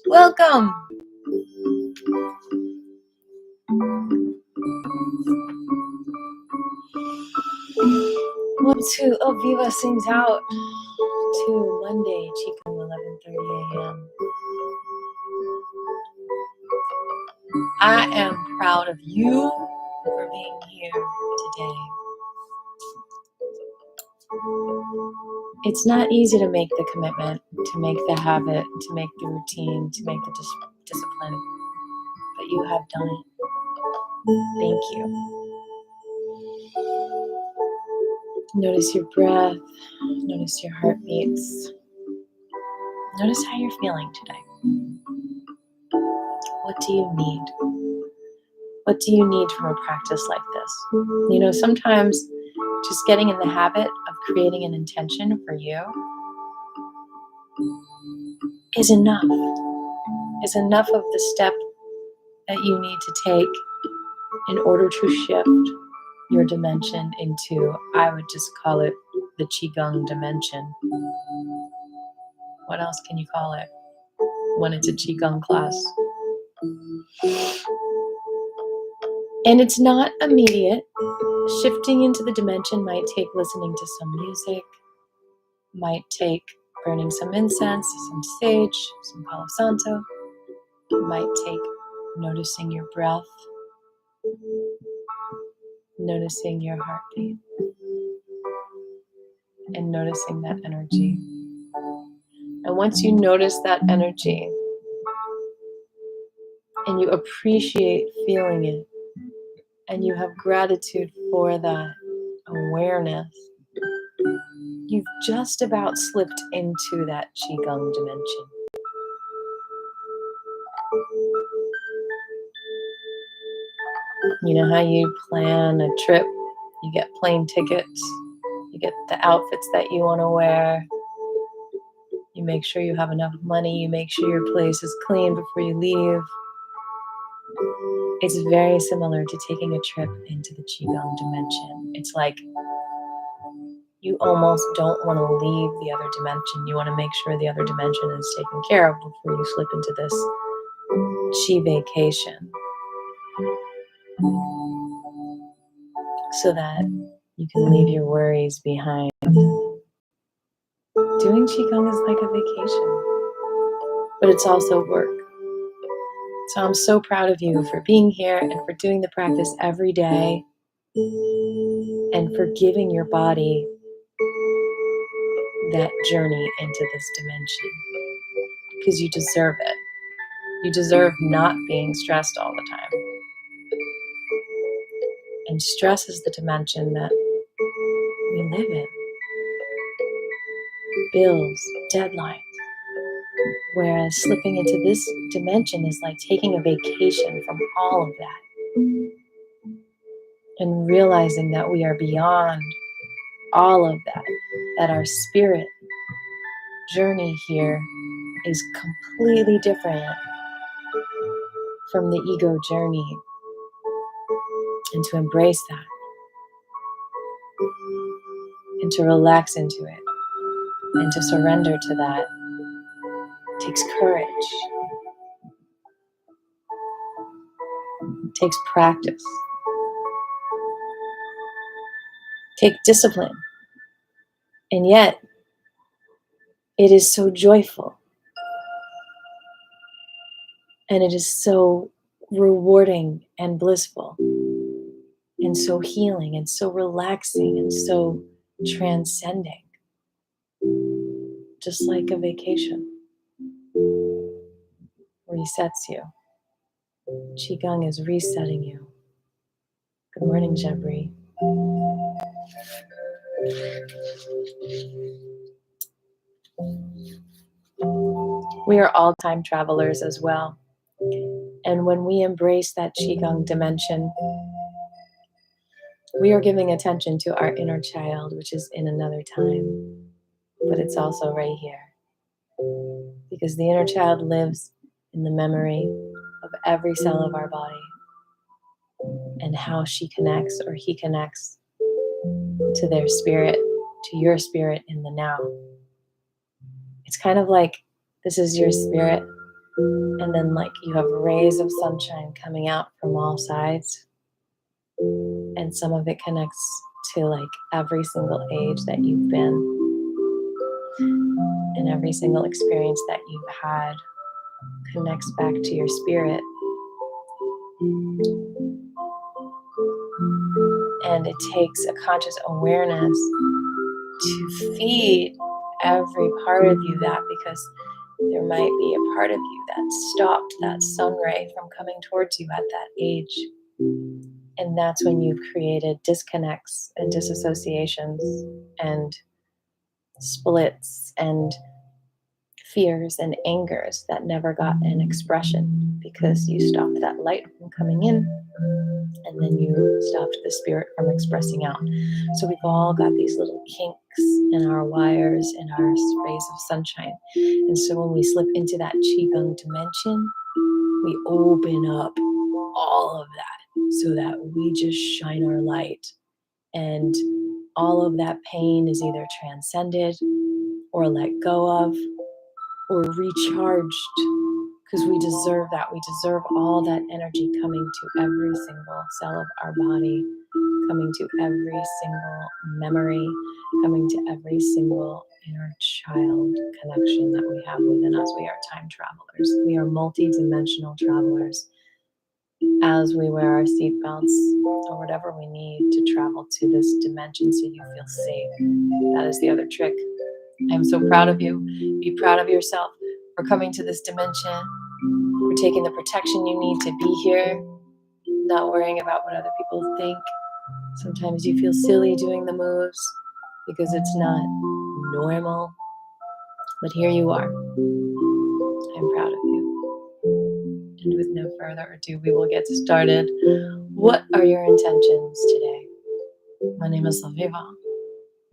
Welcome. Want to Aviva sings out to Monday, Qigong 11:30 a.m. I am proud of you for being here today. It's not easy to make the commitment, to make the habit, to make the routine, to make the discipline, but you have done it. Thank you. Notice your breath, notice your heartbeats, notice how you're feeling today. What do you need? What do you need from a practice like this? Sometimes just getting in the habit of creating an intention for you is enough of the step that you need to take in order to shift your dimension into, I would just call it the Qigong dimension. What else can you call it when it's a Qigong class? And it's not immediate. Shifting into the dimension might take listening to some music, might take burning some incense, some sage, some Palo Santo. It might take noticing your breath, noticing your heartbeat, and noticing that energy. And once you notice that energy and you appreciate feeling it and you have gratitude for that awareness, you've just about slipped into that Qigong dimension. You know how you plan a trip, you get plane tickets, you get the outfits that you want to wear, you make sure you have enough money, you make sure your place is clean before you leave. It's very similar to taking a trip into the Qigong dimension. It's like you almost don't want to leave the other dimension. You want to make sure the other dimension is taken care of before you slip into this Qi vacation, so that you can leave your worries behind. Doing Qigong is like a vacation, but it's also work. So I'm so proud of you for being here and for doing the practice every day and for giving your body that journey into this dimension, because you deserve it. You deserve not being stressed all the time. And stress is the dimension that we live in. Bills, deadlines. Whereas slipping into this dimension is like taking a vacation from all of that and realizing that we are beyond all of that, that our spirit journey here is completely different from the ego journey, and to embrace that and to relax into it and to surrender to that takes courage, takes practice, takes discipline, and yet it is so joyful and it is so rewarding and blissful and so healing and so relaxing and so transcending, just like a vacation resets you. Qigong is resetting you. Good morning, Jabri. We are all time travelers as well. And when we embrace that Qigong dimension, we are giving attention to our inner child, which is in another time, but it's also right here. Because the inner child lives in the memory of every cell of our body and how she connects or he connects to their spirit, to your spirit in the now. It's kind of like this is your spirit, and then like you have rays of sunshine coming out from all sides, and some of it connects to like every single age that you've been, and every single experience that you've had connects back to your spirit. And it takes a conscious awareness to feed every part of you that, because there might be a part of you that stopped that sun ray from coming towards you at that age. And that's when you've created disconnects and disassociations and splits and fears and angers that never got an expression because you stopped that light from coming in, and then you stopped the spirit from expressing out. So we've all got these little kinks in our wires and our rays of sunshine. And so when we slip into that QIGONG dimension, we open up all of that so that we just shine our light. And all of that pain is either transcended or let go of or recharged, because we deserve that. We deserve all that energy coming to every single cell of our body, coming to every single memory, coming to every single inner child connection that we have within us. We are time travelers. We are multi-dimensional travelers as we wear our seatbelts or whatever we need to travel to this dimension so you feel safe. That is the other trick. I'm so proud of you. Be proud of yourself for coming to this dimension, for taking the protection you need to be here, not worrying about what other people think. Sometimes you feel silly doing the moves because it's not normal. But here you are. I'm proud of you. And with no further ado, we will get started. What are your intentions today? My name is Laviva.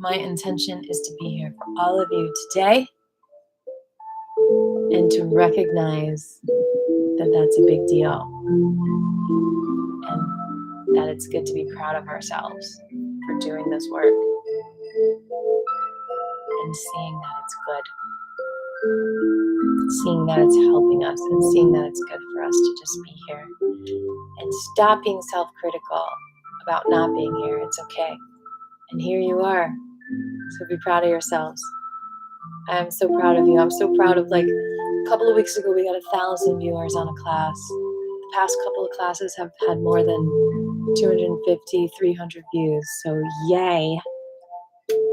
My intention is to be here for all of you today and to recognize that that's a big deal and that it's good to be proud of ourselves for doing this work and seeing that it's good, seeing that it's helping us, and seeing that it's good for us to just be here and stop being self-critical about not being here. It's okay. And here you are. So be proud of yourselves. I'm so proud of you. I'm so proud of, like, a couple of weeks ago, we got 1,000 viewers on a class. The past couple of classes have had more than 250, 300 views. So yay.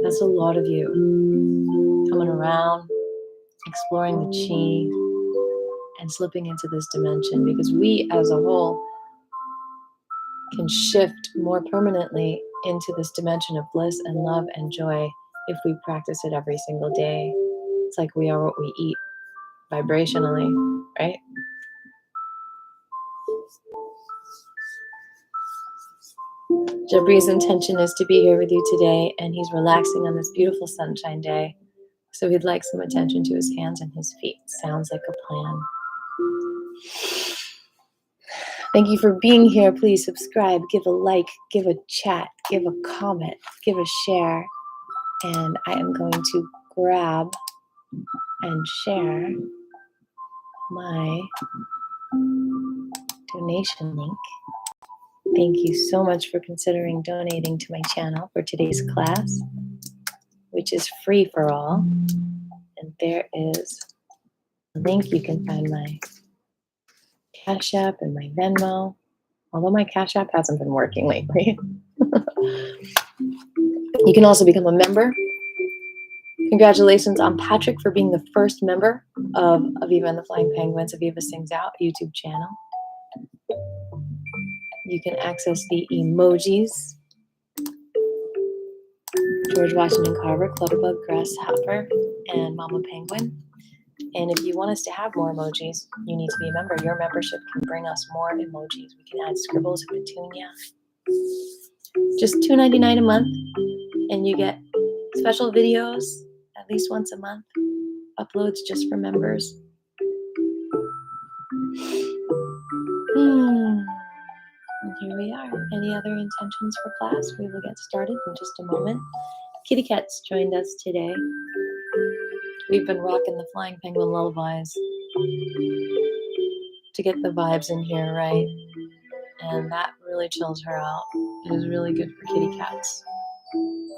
That's a lot of you coming around, exploring the chi, and slipping into this dimension, because we as a whole can shift more permanently into this dimension of bliss and love and joy if we practice it every single day. It's like we are what we eat vibrationally, right? Jabri's intention is to be here with you today, and he's relaxing on this beautiful sunshine day. So he'd like some attention to his hands and his feet. Sounds like a plan. Thank you for being here. Please subscribe, give a like, give a chat, give a comment, give a share. And I am going to grab and share my donation link. Thank you so much for considering donating to my channel for today's class, which is free for all. And there is a link. You can find my Cash App and my Venmo, although my Cash App hasn't been working lately. You can also become a member. Congratulations on Patrick for being the first member of Aviva and the Flying Penguins, Aviva Sings Out YouTube channel. You can access the emojis: George Washington Carver, Clutterbug, Grasshopper, and Mama Penguin. And if you want us to have more emojis, you need to be a member. Your membership can bring us more emojis. We can add scribbles and petunia. Just $2.99 a month, and you get special videos at least once a month, uploads just for members. And here we are. Any other intentions for class? We will get started in just a moment. Kitty Cat's joined us today. We've been rocking the Flying Penguin lullabies to get the vibes in here, right? And that really chills her out. It is really good for kitty cats.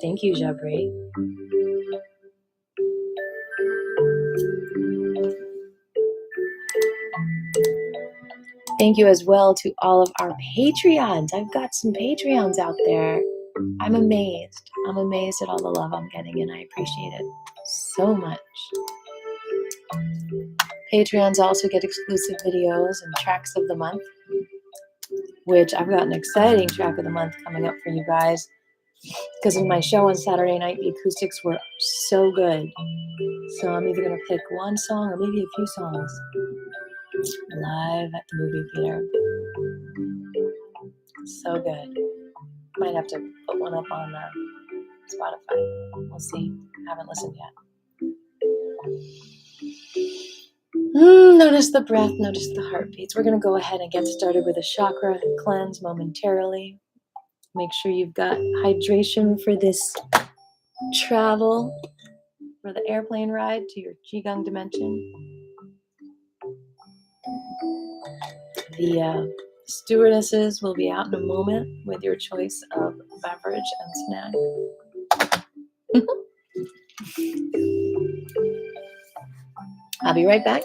Thank you, Jabri. Thank you as well to all of our Patreons. I've got some Patreons out there. I'm amazed. I'm amazed at all the love I'm getting, and I appreciate it so much. Patreons also get exclusive videos and tracks of the month, which I've got an exciting track of the month coming up for you guys. Because in my show on Saturday night, the acoustics were so good. So I'm either going to pick one song or maybe a few songs live at the movie theater. So good. Might have to put one up on Spotify. We'll see. I haven't listened yet. Notice the breath, notice the heartbeats. We're going to go ahead and get started with a chakra cleanse momentarily. Make sure you've got hydration for this travel, for the airplane ride to your QIGONG dimension. The stewardesses will be out in a moment with your choice of beverage and snack. I'll be right back.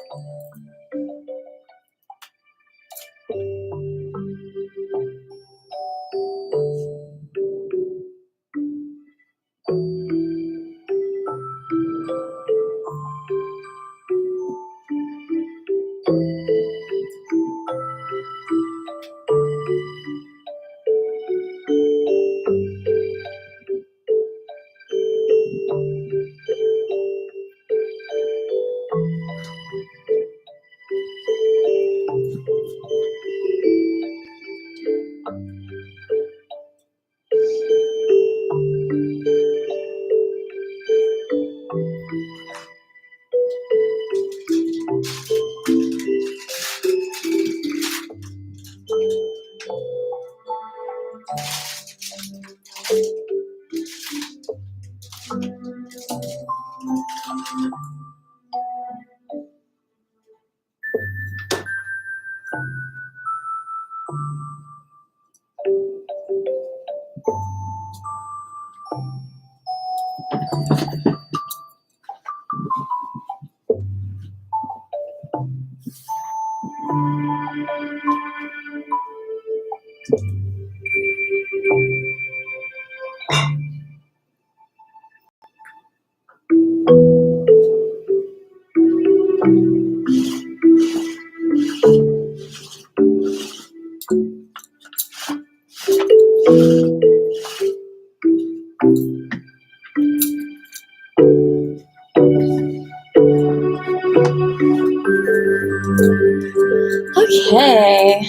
Okay,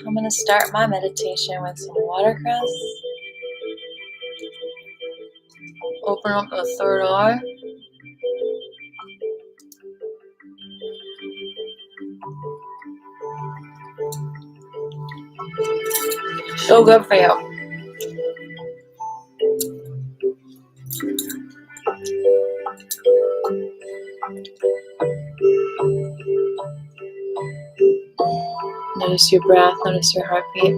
I'm going to start my meditation with some watercress. Open up the third eye. So good for you. Notice your breath, notice your heartbeat.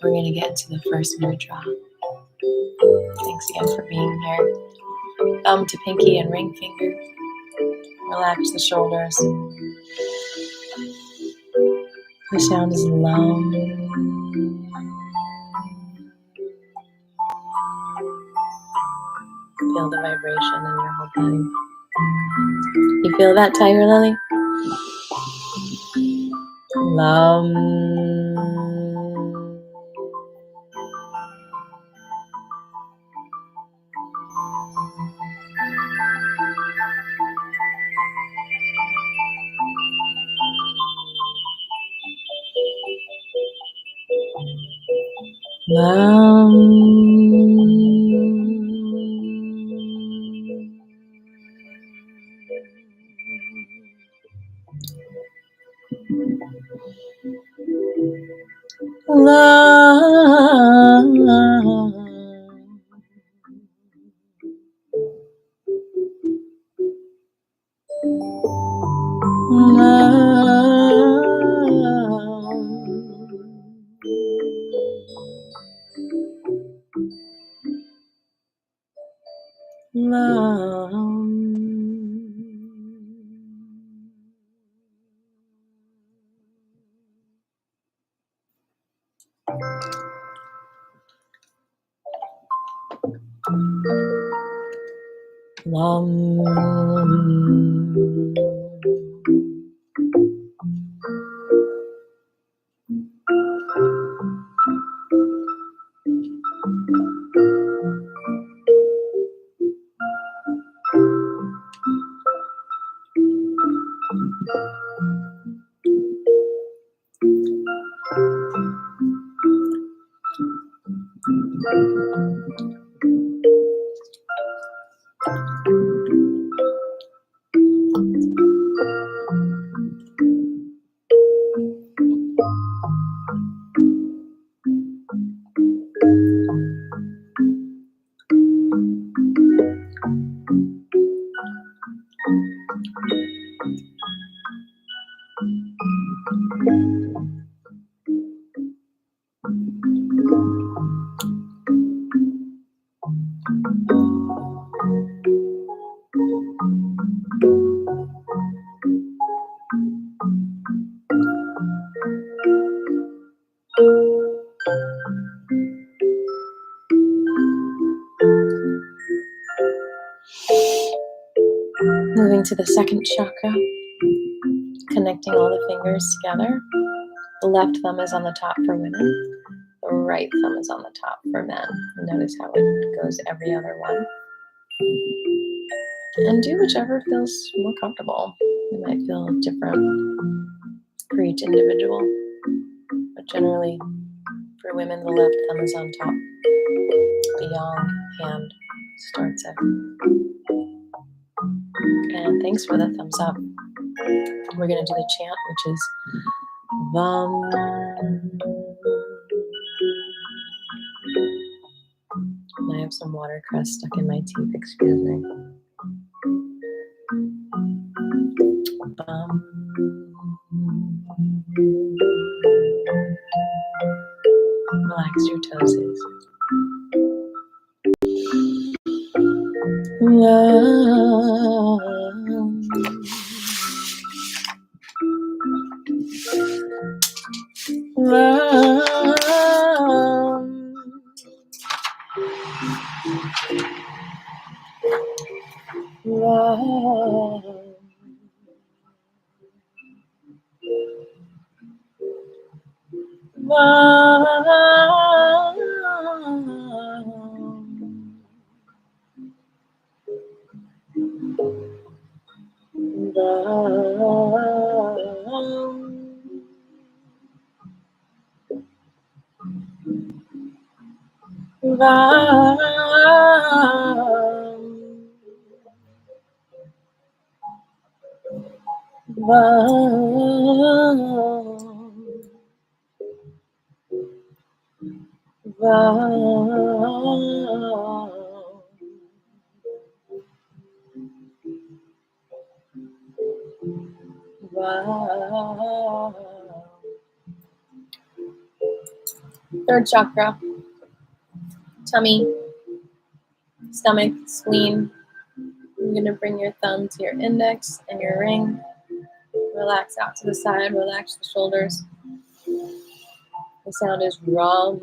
We're going to get into the first mudra. Thanks again for being here. Thumb to pinky and ring finger. Relax the shoulders. The sound is lum. Feel the vibration in your whole body. You feel that, Tiger Lily? Lum. Moving to the second chakra, connecting all the fingers together. The left thumb is on the top for women. The right thumb is on the top for men. Notice how it goes every other one. And do whichever feels more comfortable. It might feel different for each individual. But generally, for women, the left thumb is on top. The yang hand starts it. And thanks for the thumbs up. We're going to do the chant, which is Vam. And I have some watercress stuck in my teeth, excuse me. Vam. Relax your toesies. Third chakra, tummy, stomach, spleen. You're going to bring your thumb to your index and your ring. Relax out to the side, relax the shoulders. The sound is Rum.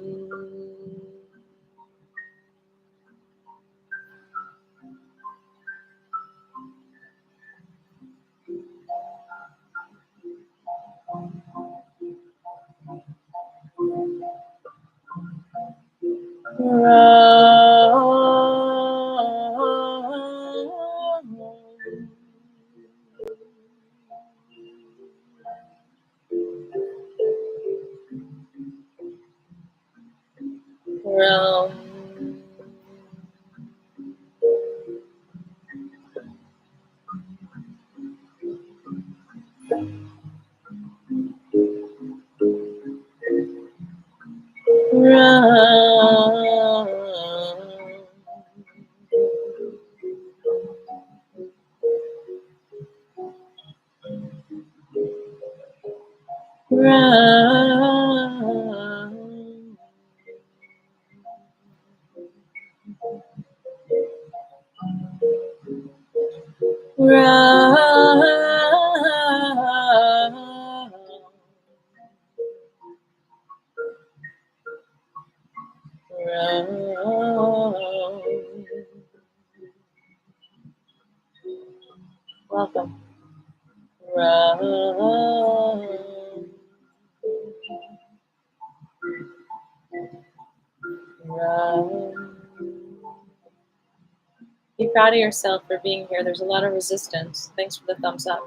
Welcome. Be proud of yourself for being here. There's a lot of resistance. Thanks for the thumbs up.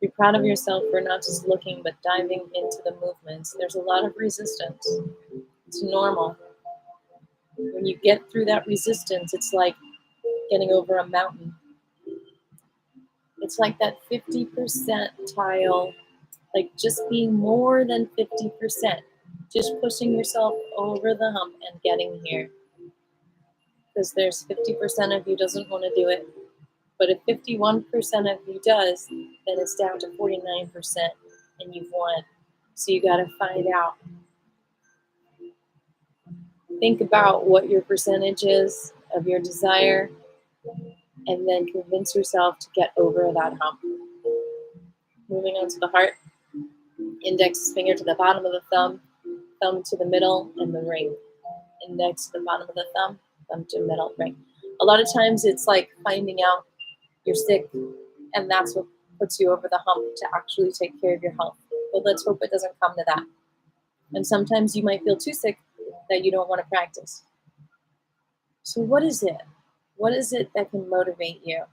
Be proud of yourself for not just looking, but diving into the movements. There's a lot of resistance. It's normal. When you get through that resistance, it's like getting over a mountain. It's like that 50 percentile, like just being more than 50%. Just pushing yourself over the hump and getting here. Because there's 50% of you doesn't want to do it. But if 51% of you does, then it's down to 49% and you've won. So you got to find out. Think about what your percentage is of your desire and then convince yourself to get over that hump. Moving on to the heart. Index finger to the bottom of the thumb, thumb to the middle, and the ring. Index to the bottom of the thumb, thumb to the middle, ring. A lot of times it's like finding out you're sick, and that's what puts you over the hump to actually take care of your health. But let's hope it doesn't come to that. And sometimes you might feel too sick that you don't want to practice. So what is it? What is it that can motivate you?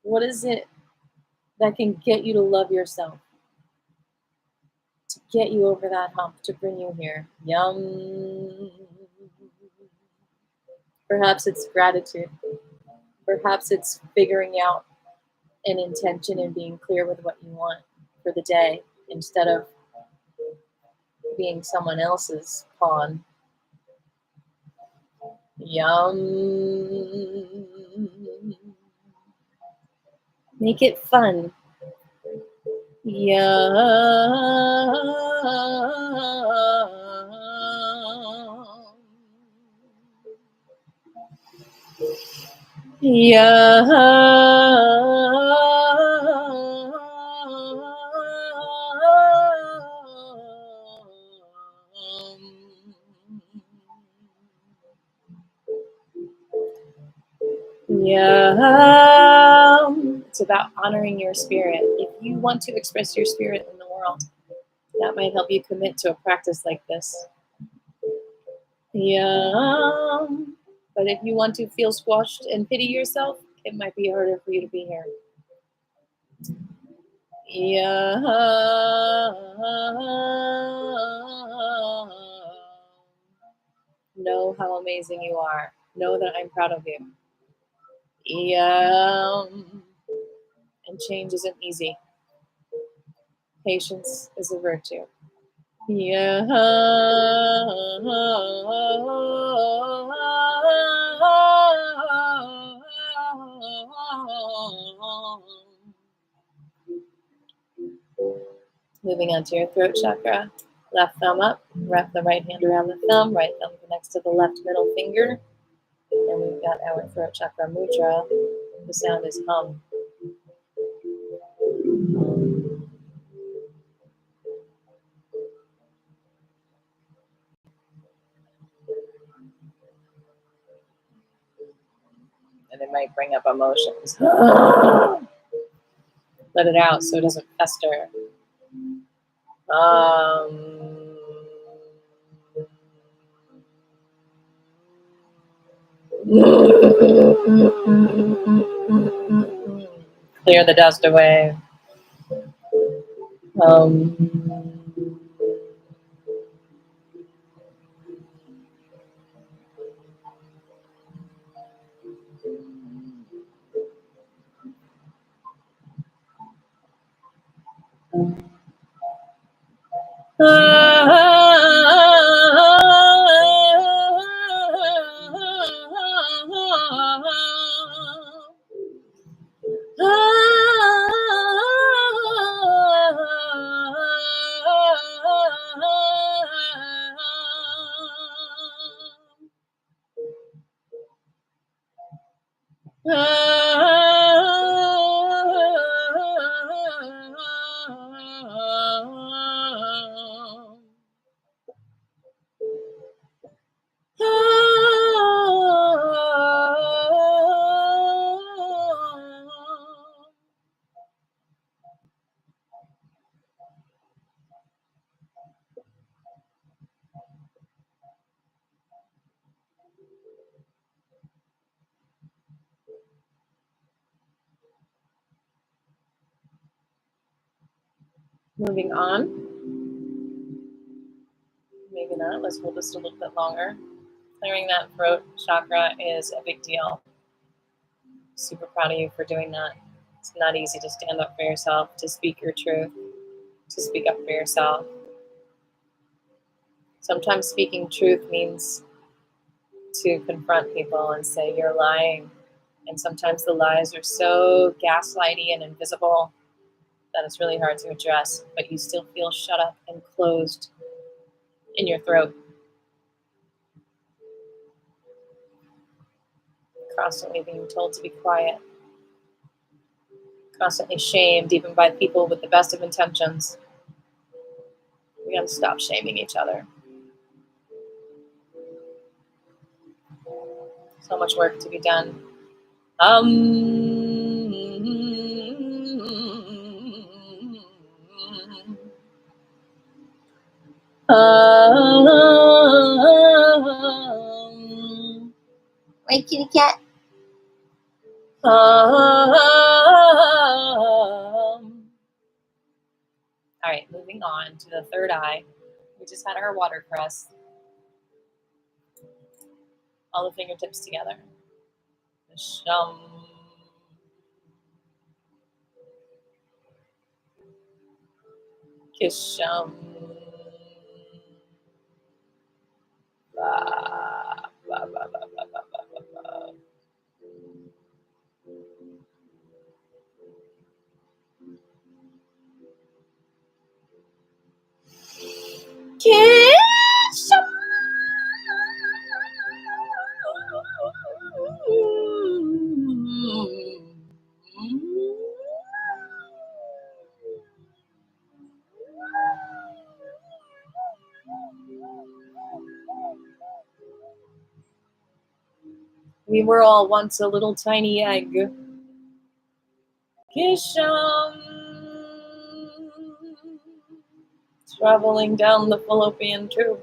What is it that can get you to love yourself? To get you over that hump, to bring you here. Yum. Perhaps it's gratitude. Perhaps it's figuring out an intention and being clear with what you want for the day instead of being someone else's pawn. Yum. Make it fun. Yum. Yum. Yum. It's about honoring your spirit. If you want to express your spirit in the world, that might help you commit to a practice like this. Yum. But if you want to feel squashed and pity yourself, it might be harder for you to be here. Yum. Know how amazing you are. Know that I'm proud of you. Yum. And change isn't easy. Patience is a virtue. Yeah. Moving on to your throat chakra. Left thumb up. Wrap the right hand around the thumb. Right thumb connects to the left middle finger. And we've got our throat chakra mudra. The sound is hum. And it might bring up emotions. Let it out so it doesn't fester. Clear the dust away. Moving on. Maybe not. Let's hold this a little bit longer. Clearing that throat chakra is a big deal. Super proud of you for doing that. It's not easy to stand up for yourself, to speak your truth, to speak up for yourself. Sometimes speaking truth means to confront people and say you're lying. And sometimes the lies are so gaslighty and invisible that it's really hard to address, but you still feel shut up and closed in your throat. Constantly being told to be quiet. Constantly shamed, even by people with the best of intentions. We gotta stop shaming each other. So much work to be done. Right, kitty cat? All right, moving on to the third eye. We just had our watercress. All the fingertips together. Kisham. Kisham. Ba, ba, ba, ba, ba, ba, ba, ba. Kisham. We were all once a little tiny egg. Kisham. Traveling down the fallopian tube.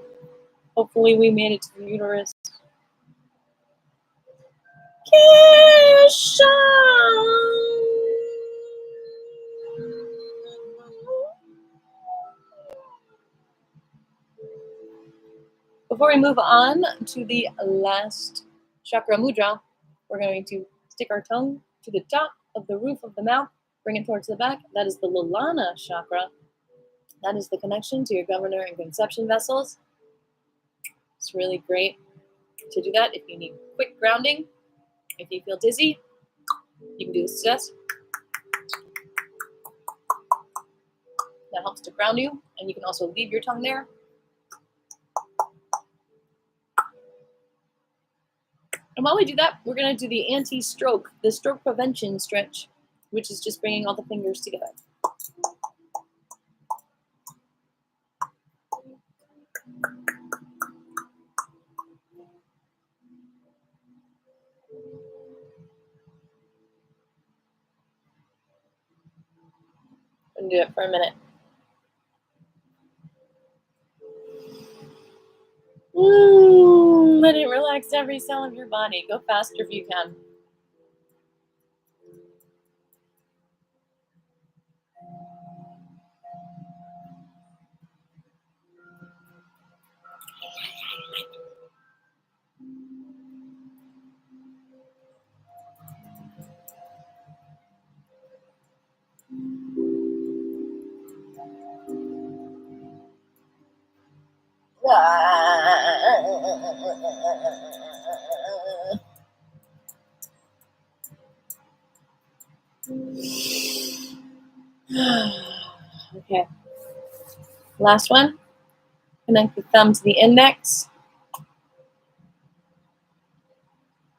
Hopefully we made it to the uterus. Kisham. Before we move on to the last chakra mudra, we're going to stick our tongue to the top of the roof of the mouth, bring it towards the back. That is the Lulana chakra. That is the connection to your governor and conception vessels. It's really great to do that if you need quick grounding. If you feel dizzy, you can do this to us. That helps to ground you, and you can also leave your tongue there. And while we do that, we're going to do the anti-stroke, the stroke prevention stretch, which is just bringing all the fingers together. And do it for a minute. Let it relax every cell of your body. Go faster if you can. Okay. Last one. Connect the thumb to the index.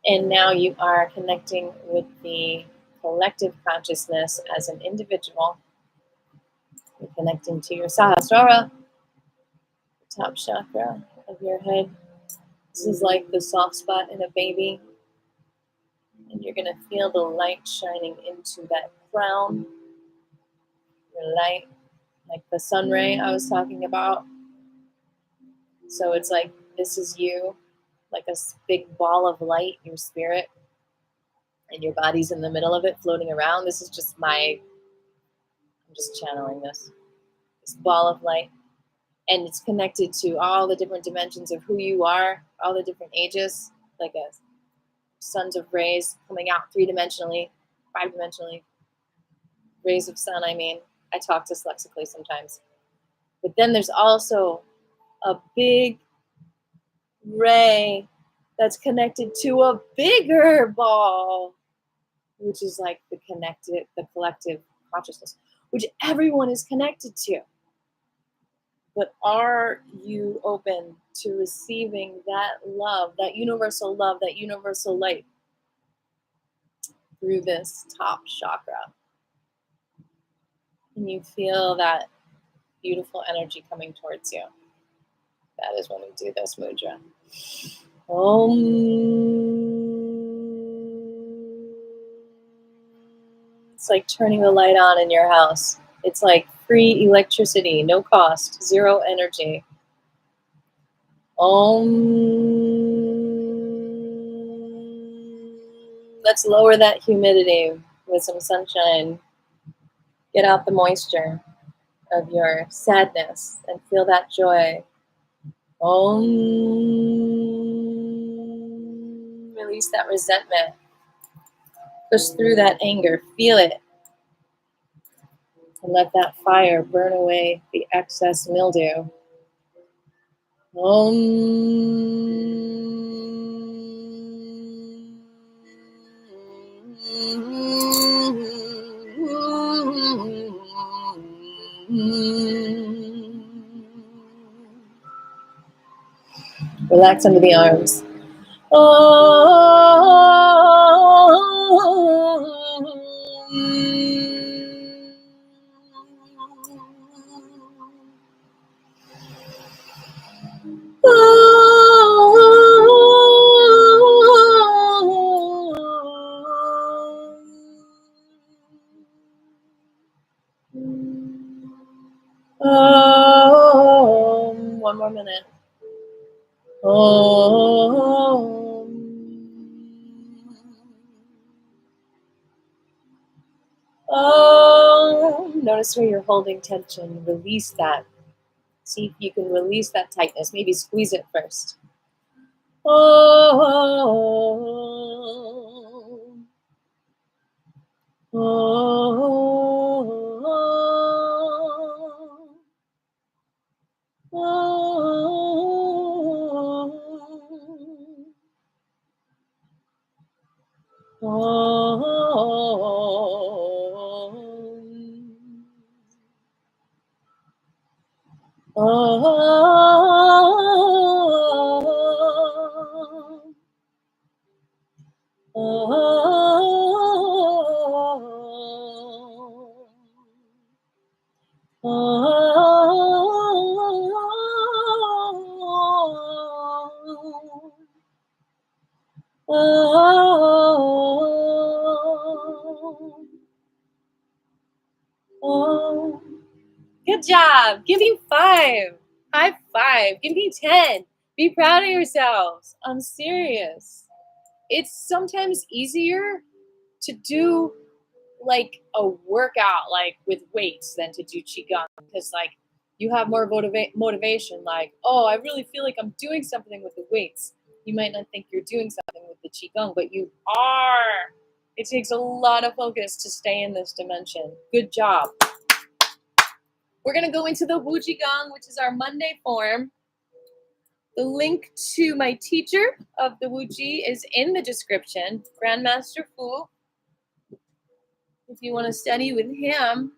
And now you are connecting with the collective consciousness as an individual. You're connecting to your Sahasrara, the top chakra of your head. This is like the soft spot in a baby. And you're going to feel the light shining into that crown. Your light, like the sun ray I was talking about. So it's like, this is you, like a big ball of light, your spirit, and your body's in the middle of it, floating around. This is just I'm just channeling this. this ball of light. And it's connected to all the different dimensions of who you are, all the different ages, like a sons of rays coming out 3-dimensionally, 5-dimensionally. Rays of sun, I mean. I talk dyslexically sometimes. But then there's also a big ray that's connected to a bigger ball, which is like the collective consciousness, which everyone is connected to. But are you open to receiving that love, that universal light through this top chakra? And you feel that beautiful energy coming towards you. That is when we do this mudra. Om. It's like turning the light on in your house. It's like free electricity, no cost, zero energy. Om. Let's lower that humidity with some sunshine. Get out the moisture of your sadness and feel that joy. Om. Release that resentment. Push through that anger. Feel it. And let that fire burn away the excess mildew. Om. Relax under the arms. One more minute. Notice where you're holding tension. Release that. See if you can release that tightness. Maybe squeeze it first. Good job. Give me 5. High 5. Give me 10. Be proud of yourselves. I'm serious. It's sometimes easier to do like a workout like with weights than to do qigong, because like you have more motivation, like, oh, I really feel like I'm doing something with the weights. You might not think you're doing something with the qigong, but you are. It takes a lot of focus to stay in this dimension. Good job. We're going to go into the Qigong, which is our Monday form. The link to my teacher of the Wuji is in the description, Grandmaster Fu. If you want to study with him,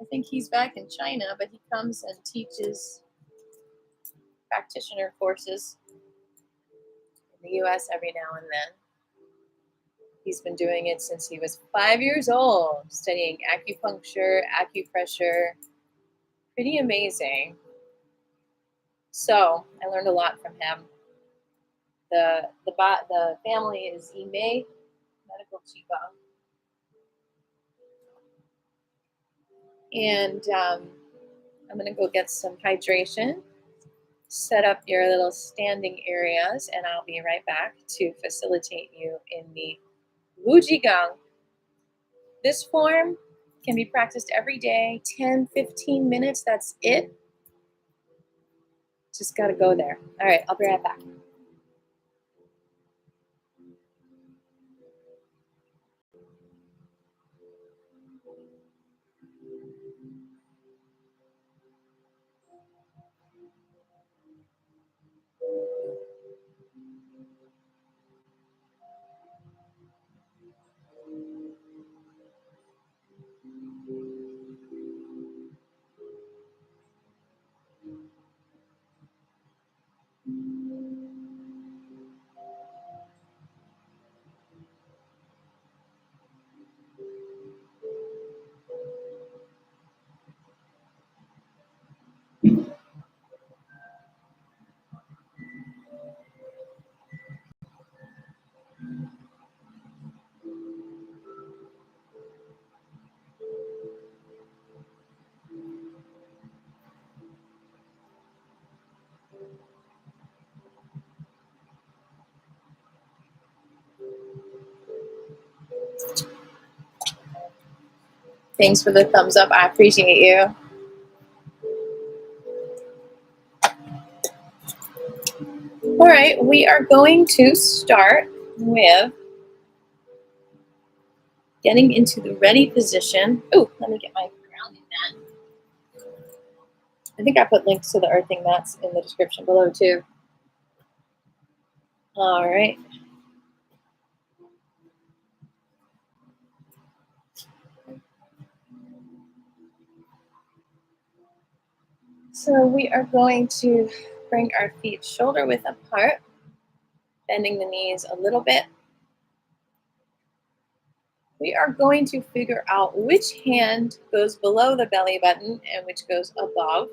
I think he's back in China, but he comes and teaches practitioner courses in the US every now and then. He's been doing it since he was 5 years old, studying acupuncture, acupressure. Pretty amazing. So I learned a lot from him. The family is Ime, medical qigong. And I'm going to go get some hydration, set up your little standing areas, and I'll be right back to facilitate you in the Qigong. This form Can be practiced every day, 10, 15 minutes, that's it. Just got to go there. All right, I'll be right back. Thanks for the thumbs up. I appreciate you. All right, we are going to start with getting into the ready position. Oh, let me get my grounding mat. I think I put links to the earthing mats in the description below too. All right. So we are going to bring our feet shoulder width apart, bending the knees a little bit. We are going to figure out which hand goes below the belly button and which goes above.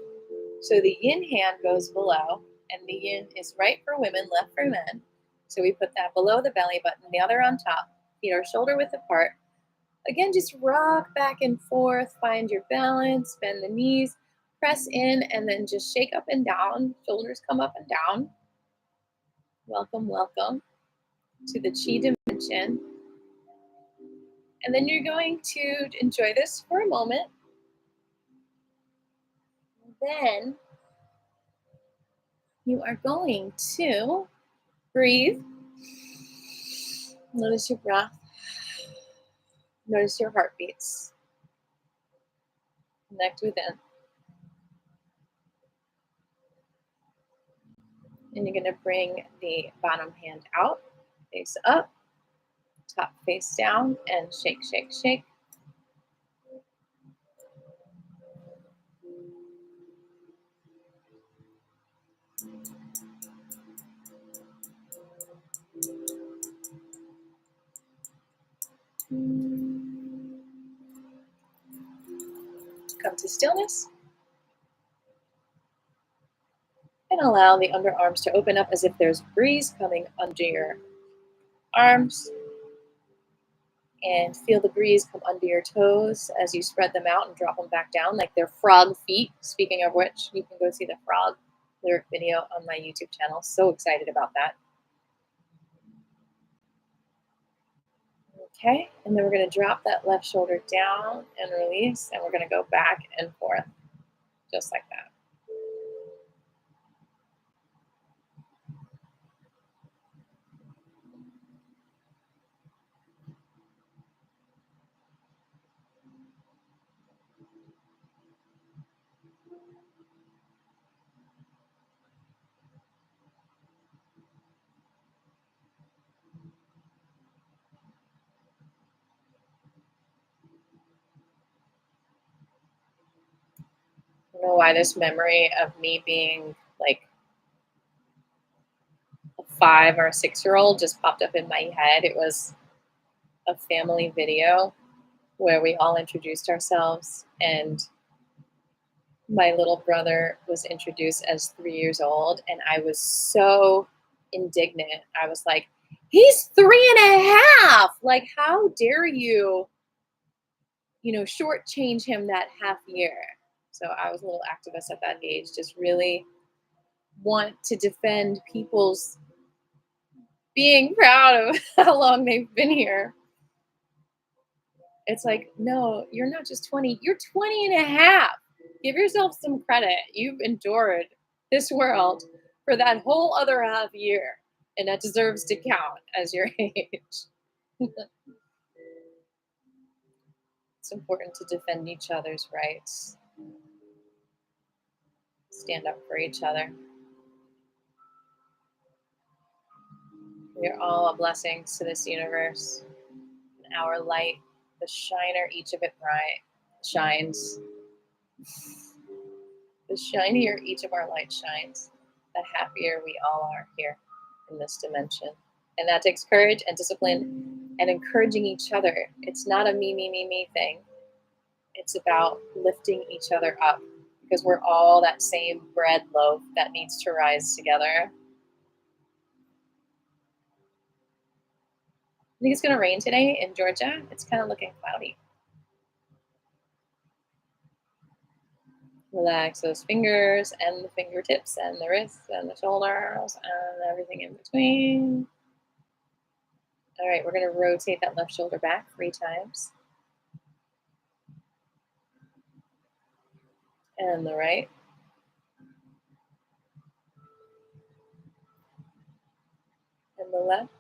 So the yin hand goes below, and the yin is right for women, left for men. So we put that below the belly button, the other on top. Feet are shoulder width apart. Again, just rock back and forth, find your balance, bend the knees, press in, and then just shake up and down. Shoulders come up and down. Welcome, welcome to the Chi dimension. And then you're going to enjoy this for a moment. Then you are going to breathe. Notice your breath. Notice your heartbeats. Connect within. And you're going to bring the bottom hand out, face up, top face down, and shake, shake, shake. Come to stillness. And allow the underarms to open up as if there's breeze coming under your arms. And feel the breeze come under your toes as you spread them out and drop them back down like they're frog feet. Speaking of which, you can go see the frog lyric video on my YouTube channel. So excited about that. Okay, and then we're going to drop that left shoulder down and release, and we're going to go back and forth, just like that. I don't know why this memory of me being like a 5 or a 6-year-old just popped up in my head. It was a family video where we all introduced ourselves, and my little brother was introduced as 3 years old, and I was so indignant. I was like, he's 3.5! Like, how dare you, shortchange him that half year? So I was a little activist at that age, just really want to defend people's being proud of how long they've been here. It's like, no, you're not just 20, you're 20 and a half. Give yourself some credit. You've endured this world for that whole other half year, and that deserves to count as your age. It's important to defend each other's rights, stand up for each other. We are all a blessing to this universe. And our light, the shiner each of it bright shines, the shinier each of our light shines, the happier we all are here in this dimension. And that takes courage and discipline and encouraging each other. It's not a me thing. It's about lifting each other up because we're all that same bread loaf that needs to rise together. I think it's going to rain today in Georgia. It's kind of looking cloudy. Relax those fingers and the fingertips and the wrists and the shoulders and everything in between. All right, we're going to rotate that left shoulder back 3 times. And the right. And the left.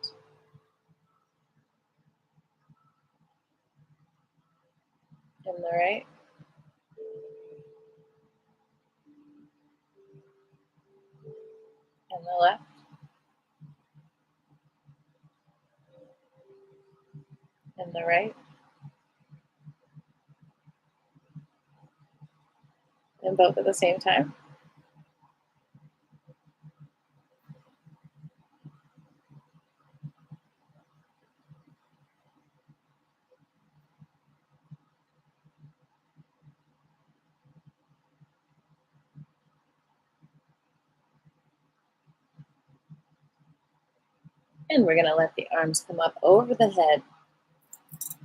And the right. And the left. And the right. And both at the same time. And we're going to let the arms come up over the head.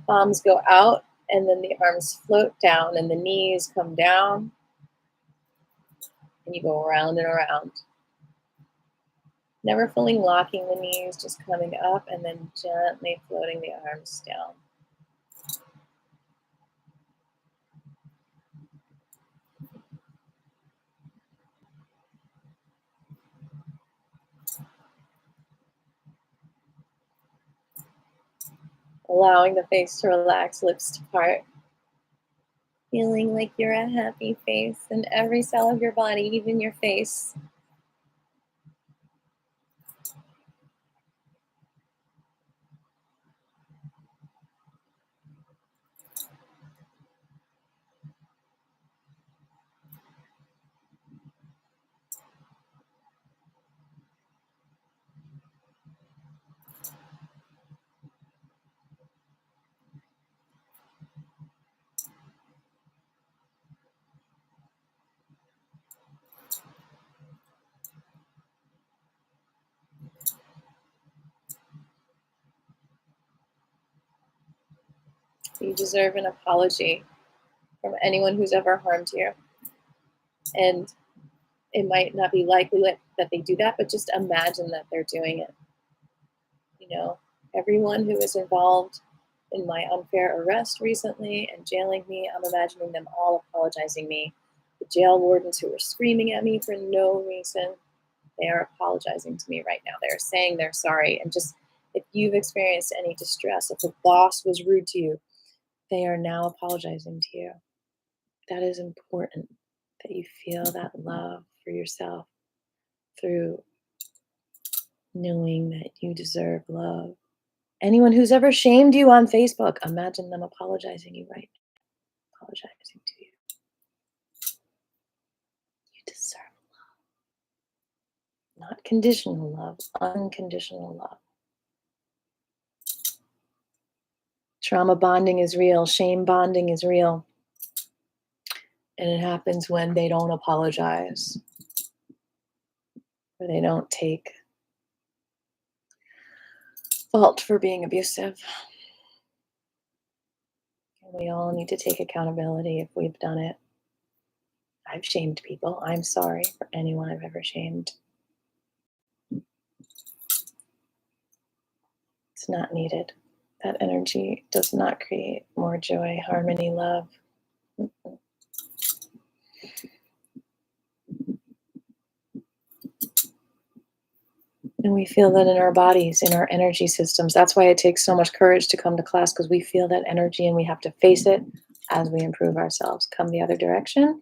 Palms go out, and then the arms float down, and the knees come down. And you go around and around. Never fully locking the knees, just coming up and then gently floating the arms down. Allowing the face to relax, lips to part. Feeling like you're a happy face in every cell of your body, even your face. You deserve an apology from anyone who's ever harmed you. And it might not be likely that they do that, but just imagine that they're doing it. You know, everyone who was involved in my unfair arrest recently and jailing me, I'm imagining them all apologizing me. The jail wardens who were screaming at me for no reason, they are apologizing to me right now. They're saying they're sorry. And just if you've experienced any distress, if the boss was rude to you, they are now apologizing to you. That is important, that you feel that love for yourself through knowing that you deserve love. Anyone who's ever shamed you on Facebook, imagine them apologizing you right now, apologizing to you. You deserve love. Not conditional love, unconditional love. Trauma bonding is real, shame bonding is real. And it happens when they don't apologize, or they don't take fault for being abusive. And we all need to take accountability if we've done it. I've shamed people. I'm sorry for anyone I've ever shamed. It's not needed. That energy does not create more joy, harmony, love. And we feel that in our bodies, in our energy systems. That's why it takes so much courage to come to class, because we feel that energy and we have to face it as we improve ourselves. Come the other direction.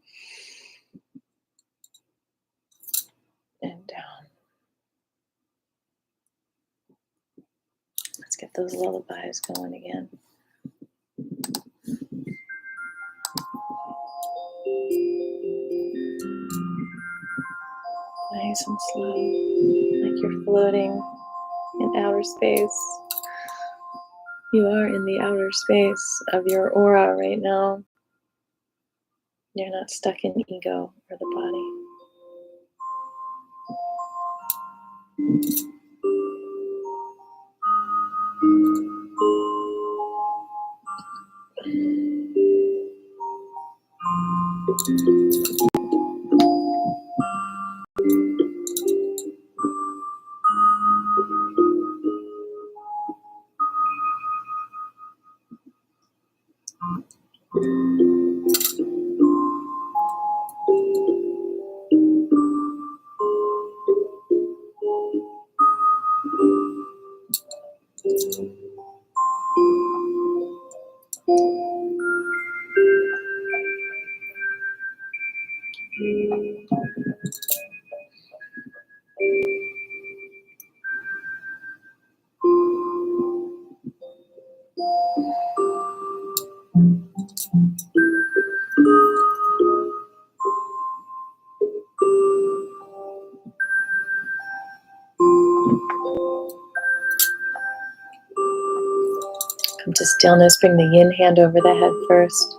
And down. Let's get those lullabies going again. Nice and slow, like you're floating in outer space. You are in the outer space of your aura right now. You're not stuck in ego or the body. Come to stillness. Bring the yin hand over the head first,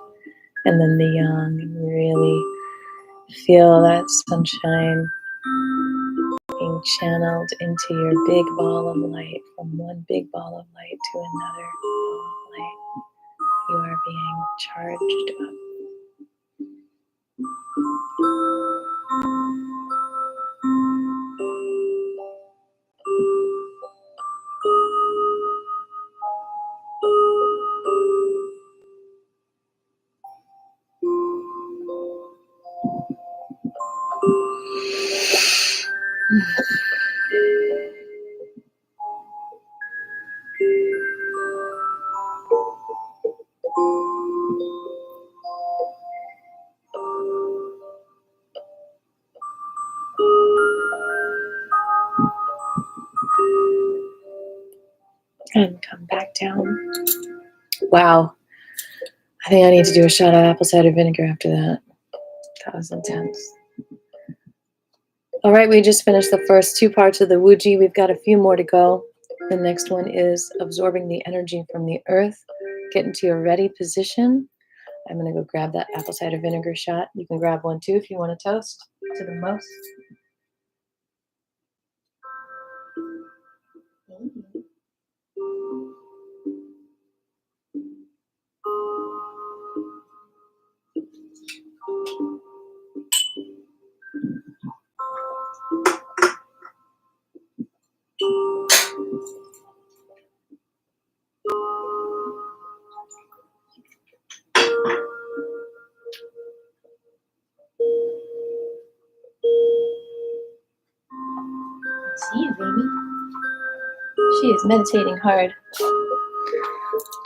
and then the yang. And really feel that sunshine being channeled into your big ball of light, from one big ball of light to another ball of light. You are being charged up. And come back down. Wow. I think I need to do a shot of apple cider vinegar after that. That was intense. All right, we just finished the first two parts of the Wuji. We've got a few more to go. The next one is absorbing the energy from the earth. Get into your ready position. I'm going to go grab that apple cider vinegar shot. You can grab one too if you want to toast to the most. See you, baby. She is meditating hard.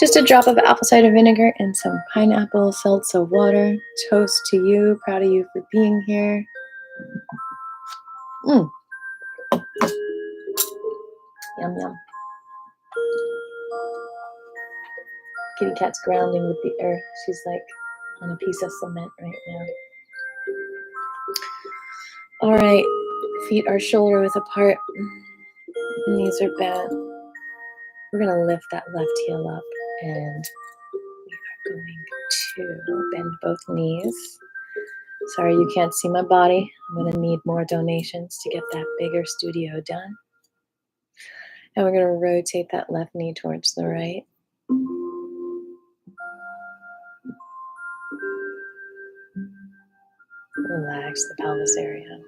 Just a drop of apple cider vinegar and some pineapple seltzer water. Toast to you. Proud of you for being here. Yum, yum. Kitty cat's grounding with the earth. She's like on a piece of cement right now. All right. Feet are shoulder width apart. Knees are bent. We're going to lift that left heel up, and we are going to bend both knees. Sorry you can't see my body. I'm going to need more donations to get that bigger studio done. And we're going to rotate that left knee towards the right. Relax the pelvis area.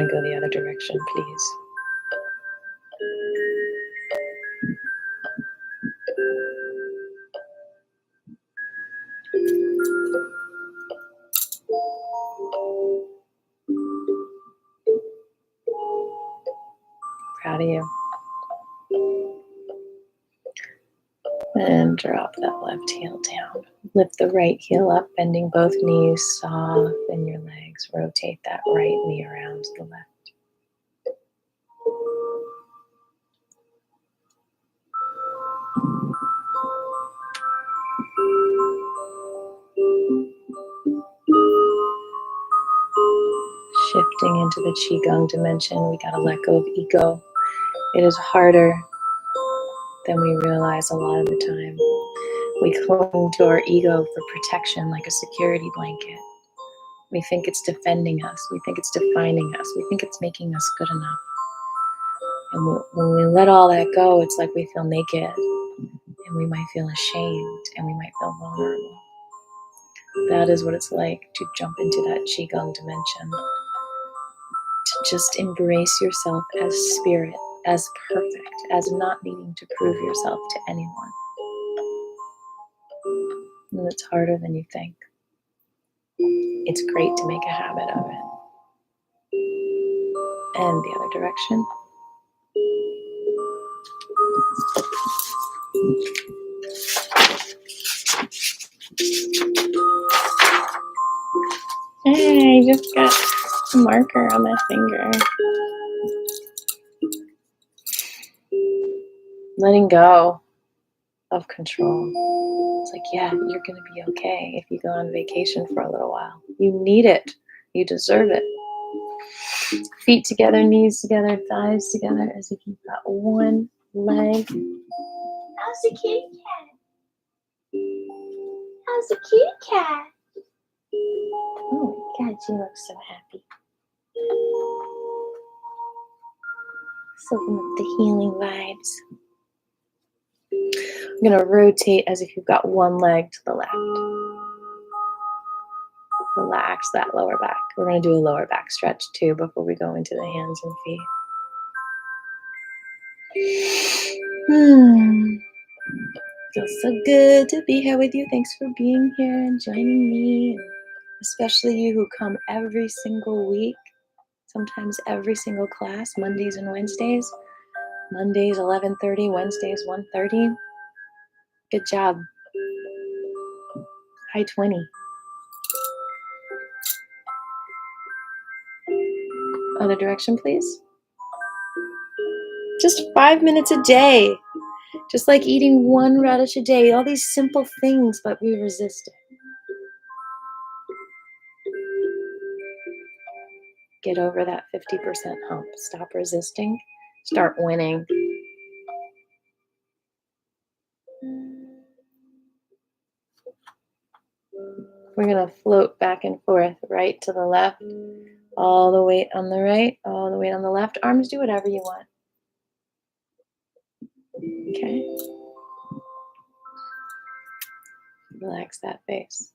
to go the other direction, please. Proud of you. And drop that left heel down. Lift the right heel up, bending both knees, soften your legs. Rotate that right knee around to the left. Shifting into the Qigong dimension, we gotta let go of ego. It is harder than we realize a lot of the time. We cling to our ego for protection like a security blanket. We think it's defending us. We think it's defining us. We think it's making us good enough. And when we let all that go, it's like we feel naked, and we might feel ashamed, and we might feel vulnerable. That is what it's like to jump into that Qigong dimension. To just embrace yourself as spirit, as perfect, as not needing to prove yourself to anyone. And it's harder than you think. It's great to make a habit of it. And the other direction. Hey, I just got a marker on my finger. Letting go of control. It's like, yeah, you're going to be okay if you go on vacation for a little while. You need it. You deserve it. Feet together, knees together, thighs together, as if you've got one leg. How's the kitty cat? How's the kitty cat? Oh my God, she looks so happy. Soaking up the healing vibes. I'm going to rotate as if you've got one leg to the left. Relax that lower back. We're going to do a lower back stretch too before we go into the hands and feet. Feels so good to be here with you. Thanks for being here and joining me. And especially you who come every single week, sometimes every single class, Mondays and Wednesdays. Mondays 11:30, Wednesdays 1:30. Good job. High 20. Other direction, please. Just 5 minutes a day. Just like eating one radish a day. All these simple things, but we resist it. Get over that 50% hump. Stop resisting. Start winning. We're going to float back and forth, right to the left. All the weight on the right, all the weight on the left. Arms, do whatever you want. Okay. Relax that face.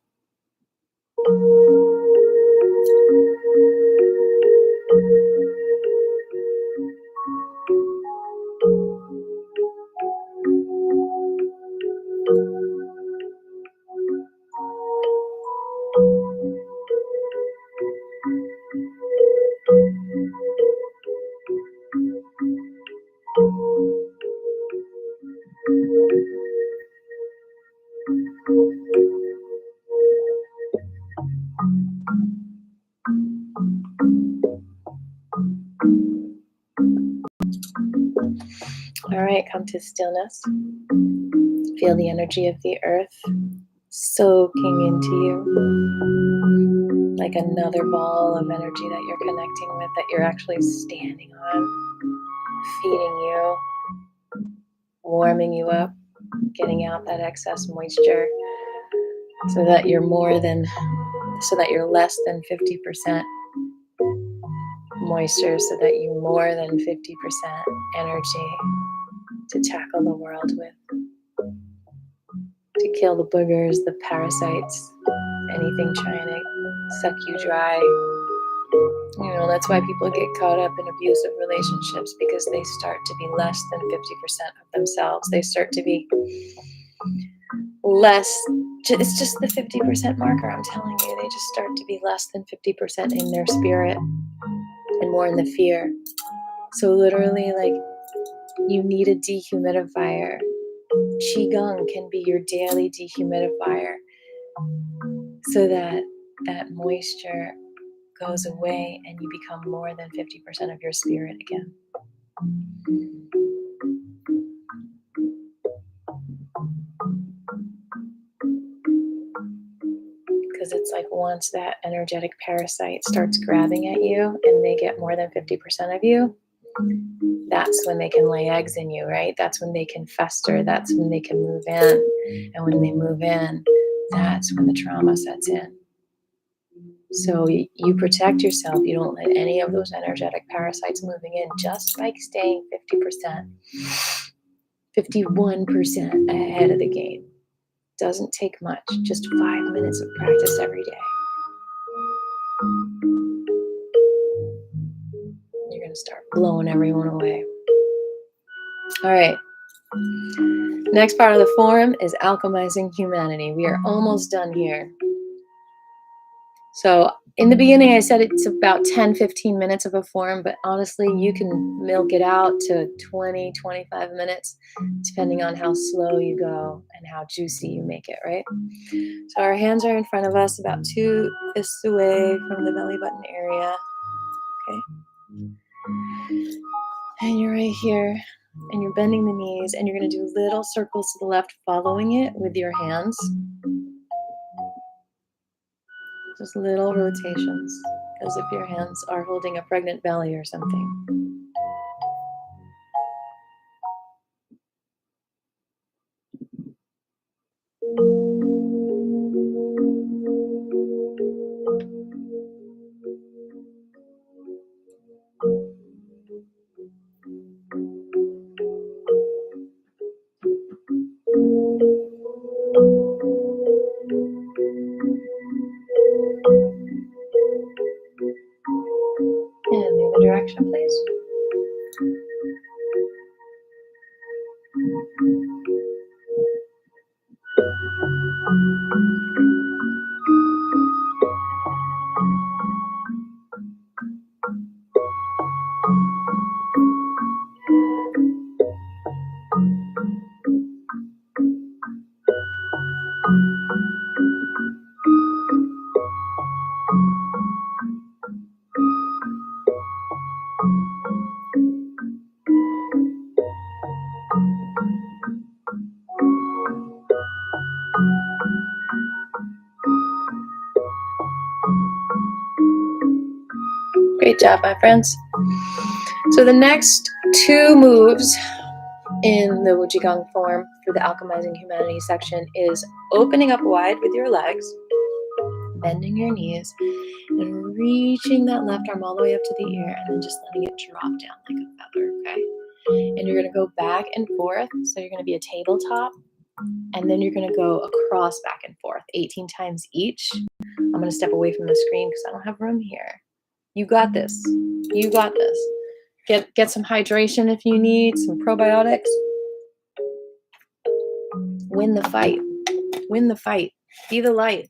All right, come to stillness. Feel the energy of the earth soaking into you like another ball of energy that you're connecting with, that you're actually standing on, feeding you, warming you up, getting out that excess moisture so that you're less than 50% moisture, so that you more than 50% energy to tackle the world with, to kill the boogers, the parasites, anything trying to suck you dry. You know, that's why people get caught up in abusive relationships, because they start to be less than 50% of themselves. They start to be less, it's just the 50% marker, I'm telling you. They just start to be less than 50% in their spirit and more in the fear. So literally, like, you need a dehumidifier. Qigong can be your daily dehumidifier, so that that moisture goes away and you become more than 50% of your spirit again. Because it's like, once that energetic parasite starts grabbing at you and they get more than 50% of you, that's when they can lay eggs in you, right? That's when they can fester. That's when they can move in. And when they move in, that's when the trauma sets in. So you protect yourself. You don't let any of those energetic parasites moving in, just by staying 50%, 51% ahead of the game. Doesn't take much, just 5 minutes of practice every day. You're going to start blowing everyone away. All right. Next part of the form is alchemizing humanity. We are almost done here. So in the beginning, I said it's about 10-15 minutes of a form, but honestly, you can milk it out to 20-25 minutes, depending on how slow you go and how juicy you make it, right? So our hands are in front of us, about 2 fists away from the belly button area. Okay. And you're right here, and you're bending the knees, and you're going to do little circles to the left, following it with your hands. Just little rotations, as if your hands are holding a pregnant belly or something. And the other direction, please. Great job, my friends. So the next 2 moves in the QIGONG form for the Alchemizing Humanity section is opening up wide with your legs, bending your knees, and reaching that left arm all the way up to the ear, and then just letting it drop down like a feather, okay? And you're going to go back and forth, so you're going to be a tabletop, and then you're going to go across back and forth 18 times each. I'm going to step away from the screen because I don't have room here. You got this. You got this. Get some hydration if you need, some probiotics. Win the fight. Win the fight. Be the light.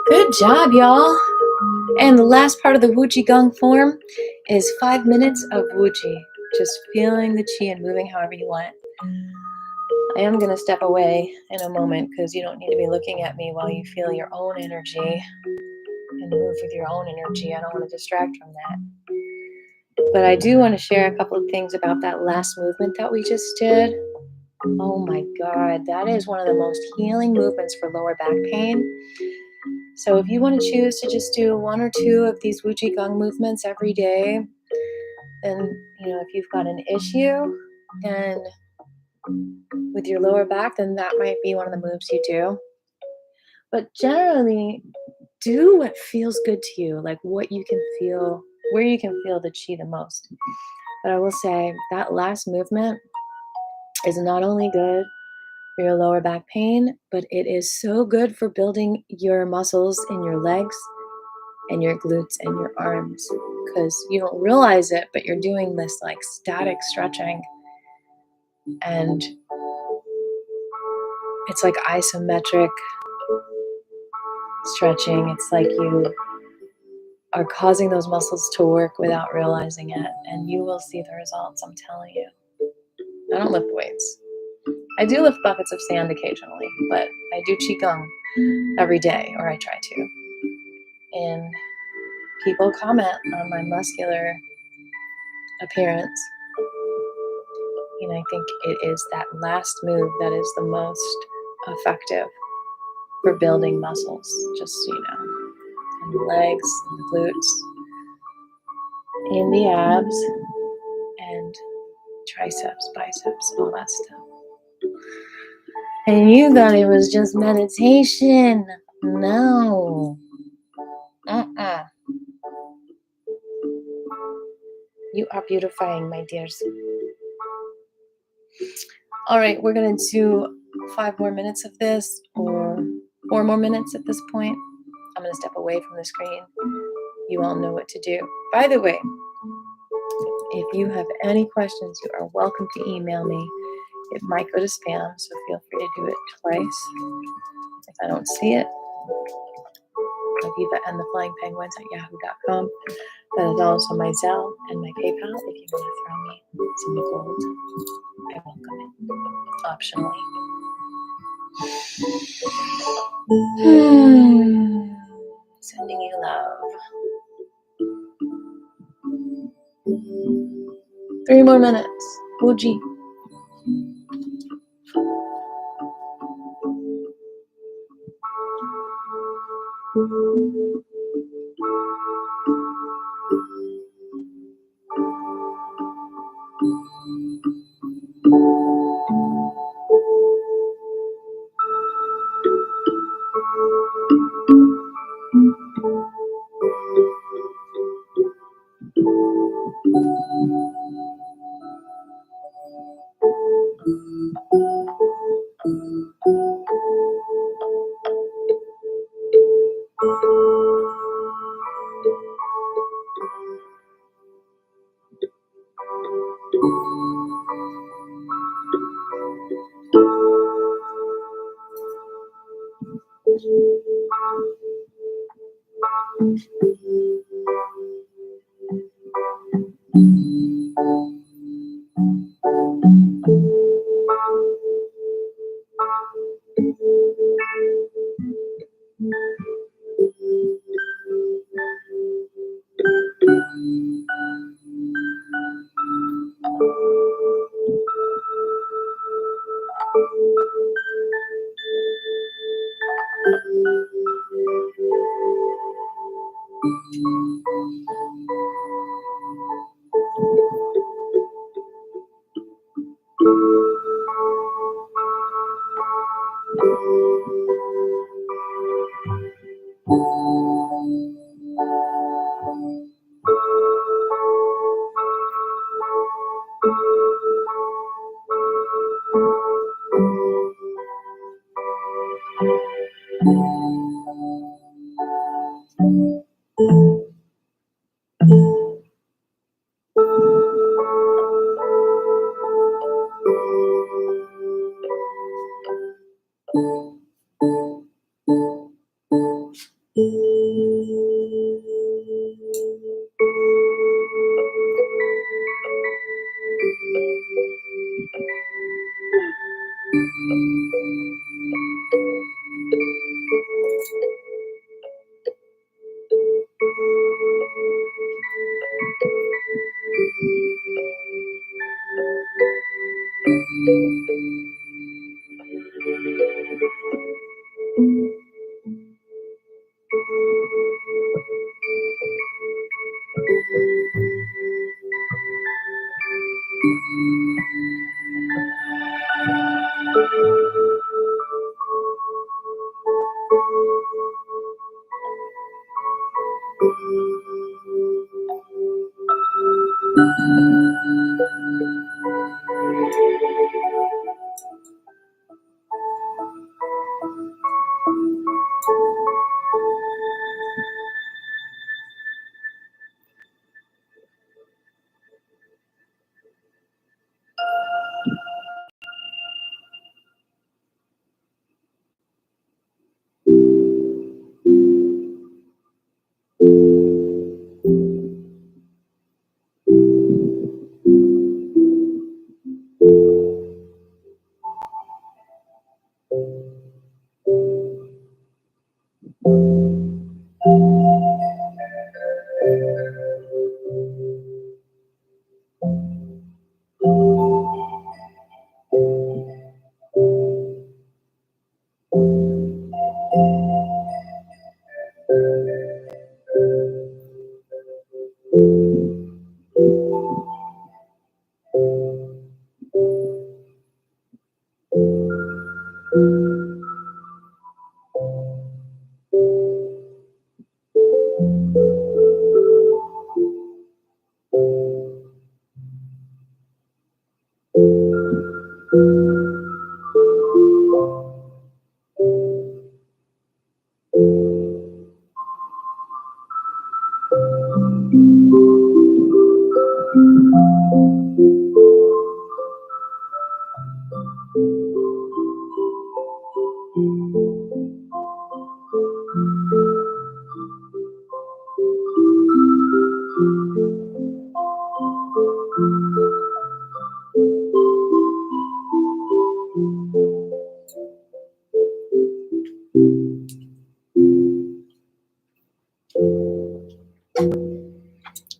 Good job, y'all. And the last part of the Wu Qigong form is 5 minutes of Wu Qi. Just feeling the Qi and moving however you want. I am going to step away in a moment because you don't need to be looking at me while you feel your own energy and move with your own energy. I don't want to distract from that. But I do want to share a couple of things about that last movement that we just did. Oh my God, that is one of the most healing movements for lower back pain. So if you want to choose to just do 1 or 2 of these Wu Qigong movements every day, then, if you've got an issue then with your lower back, then that might be one of the moves you do. But generally, do what feels good to you, like what you can feel, where you can feel the Qi the most. But I will say that last movement is not only good for your lower back pain, but it is so good for building your muscles in your legs and your glutes and your arms, because you don't realize it, but you're doing this like static stretching, and it's like isometric stretching. It's like you are causing those muscles to work without realizing it, and you will see the results, I'm telling you. I don't lift weights. I do lift buckets of sand occasionally, but I do Qigong every day, or I try to. And people comment on my muscular appearance. And I think it is that last move that is the most effective for building muscles, just so you know. In the legs, in the glutes, in the abs, and triceps, biceps, all that stuff. And you thought it was just meditation. No. You are beautifying, my dears. All right, we're going to do 5 more minutes of this, or 4 more minutes at this point. I'm going to step away from the screen. You all know what to do. By the way, if you have any questions, you are welcome to email me. It might go to spam, so feel free to do it twice. If I don't see it, Aviva and the Flying Penguins at yahoo.com. That is also my Zelle and my PayPal if you want to throw me some gold. I welcome it, optionally. Sending you love. 3 more minutes. Wu Ji.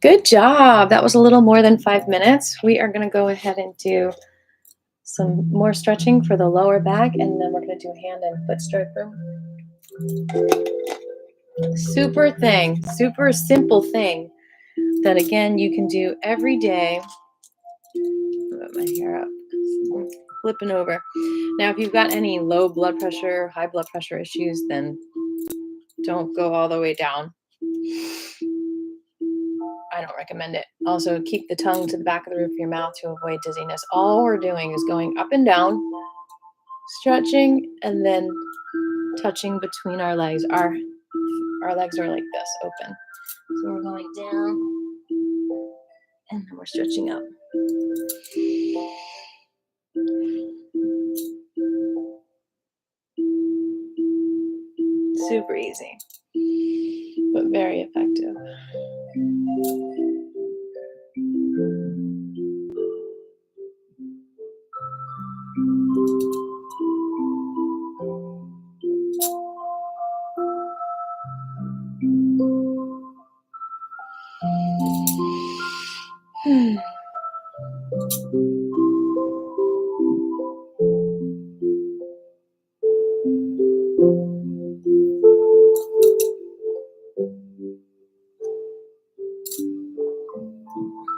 Good job. That was a little more than 5 minutes. We are going to go ahead and do some more stretching for the lower back, and then we're going to do hand and foot stroker. Super simple thing that, again, you can do every day. Put my hair up, flipping over. Now, if you've got any low blood pressure, high blood pressure issues, then don't go all the way down. I don't recommend it. Also, keep the tongue to the back of the roof of your mouth to avoid dizziness. All we're doing is going up and down, stretching, and then touching between our legs. Our legs are like this, open. So we're going down, and then we're stretching up. Super easy, but very effective.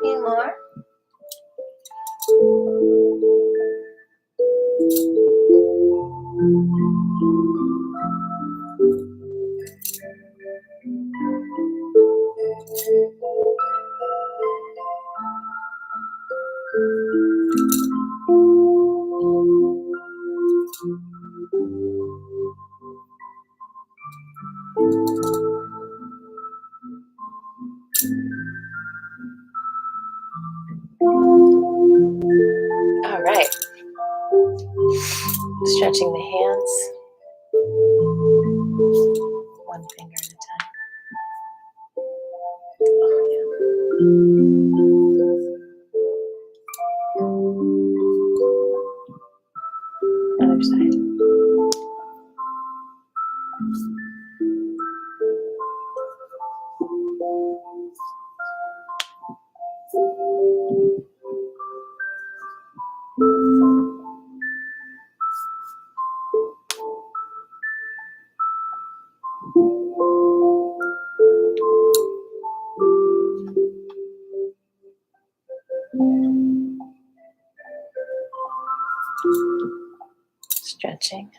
Any more? Stretching the hands, one finger at a time. Other side. Stretching.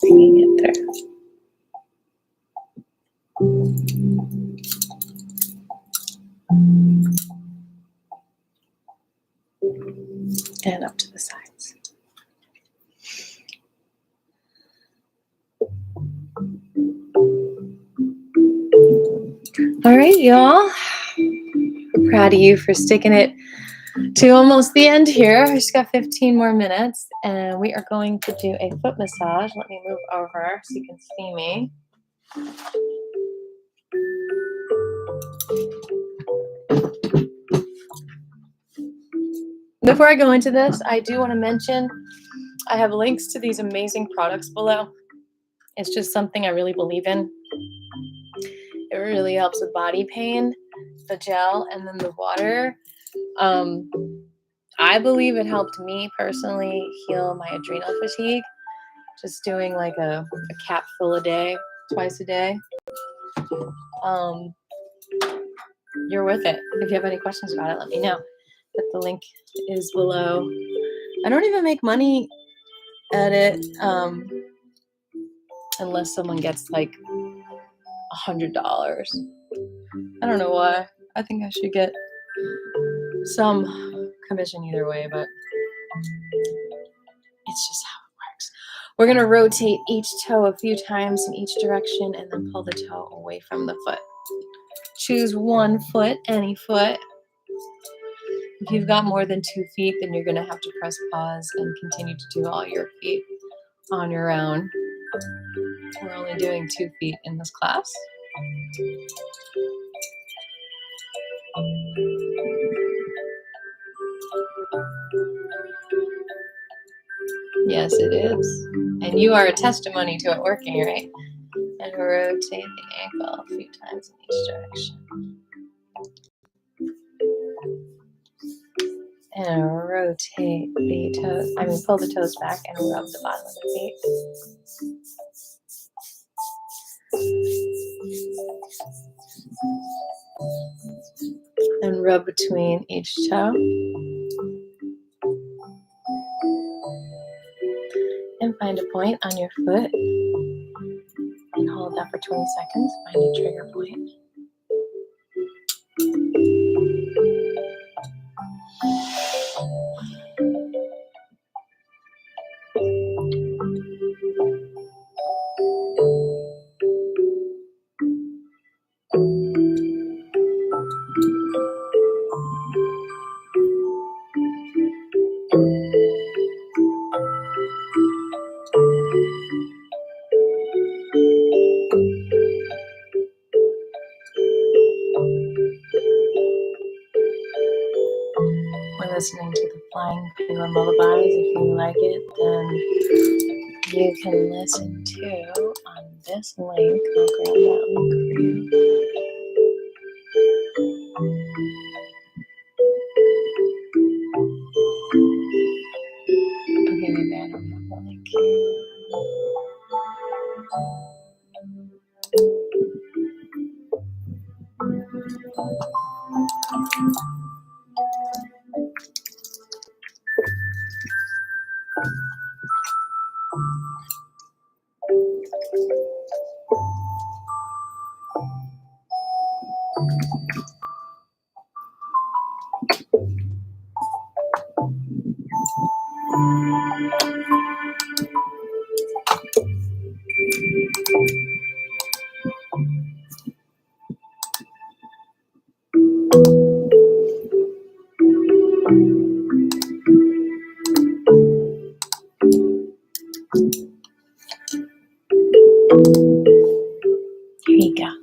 Bringing it through. And up to the sides. All right, y'all. I'm proud of you for sticking it to almost the end here. I just got 15 more minutes, and we are going to do a foot massage. Let me move over so you can see me. Before I go into this, I do want to mention I have links to these amazing products below. It's just something I really believe in. It really helps with body pain, the gel, and then the water. I believe it helped me personally heal my adrenal fatigue. Just doing like a capful a day, twice a day. You're worth it. If you have any questions about it, let me know. But the link is below. I don't even make money at it unless someone gets like $100. I don't know why. I think I should get some commission either way, but it's just how it works. We're going to rotate each toe a few times in each direction and then pull the toe away from the foot. Choose one foot, any foot. If you've got more than 2 feet, then you're going to have to press pause and continue to do all your feet on your own. We're only doing 2 feet in this class. Yes, it is. And you are a testimony to it working, right? And rotate the ankle a few times in each direction. And rotate the toes. Pull the toes back and rub the bottom of the feet. And rub between each toe. And find a point on your foot. And hold that for 20 seconds. Find a trigger point. We're listening to the Flying Penguin Lullabies. If you like it, then you can listen to on this link. I'll grab that link for you. Okay, maybe I don't have the link here.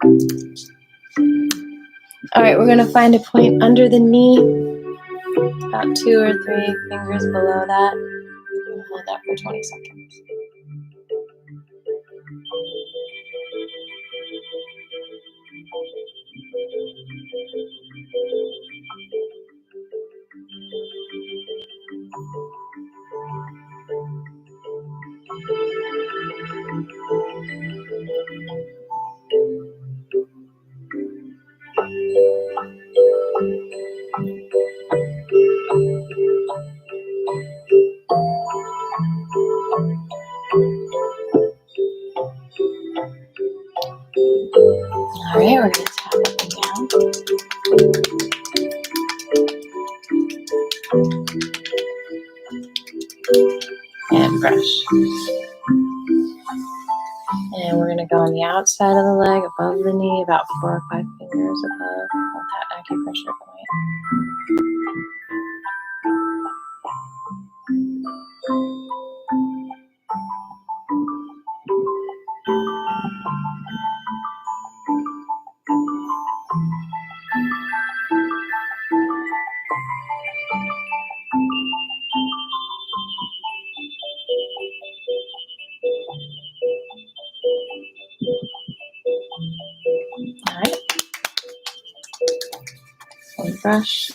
All right, we're going to find a point under the knee, about 2 or 3 fingers below that. And hold that for 20 seconds. All right, we're going to tap up and down. And brush. And we're going to go on the outside of the leg, above the knee, about 4 or 5 fingers above. Hold that acupressure point. All right. And brush.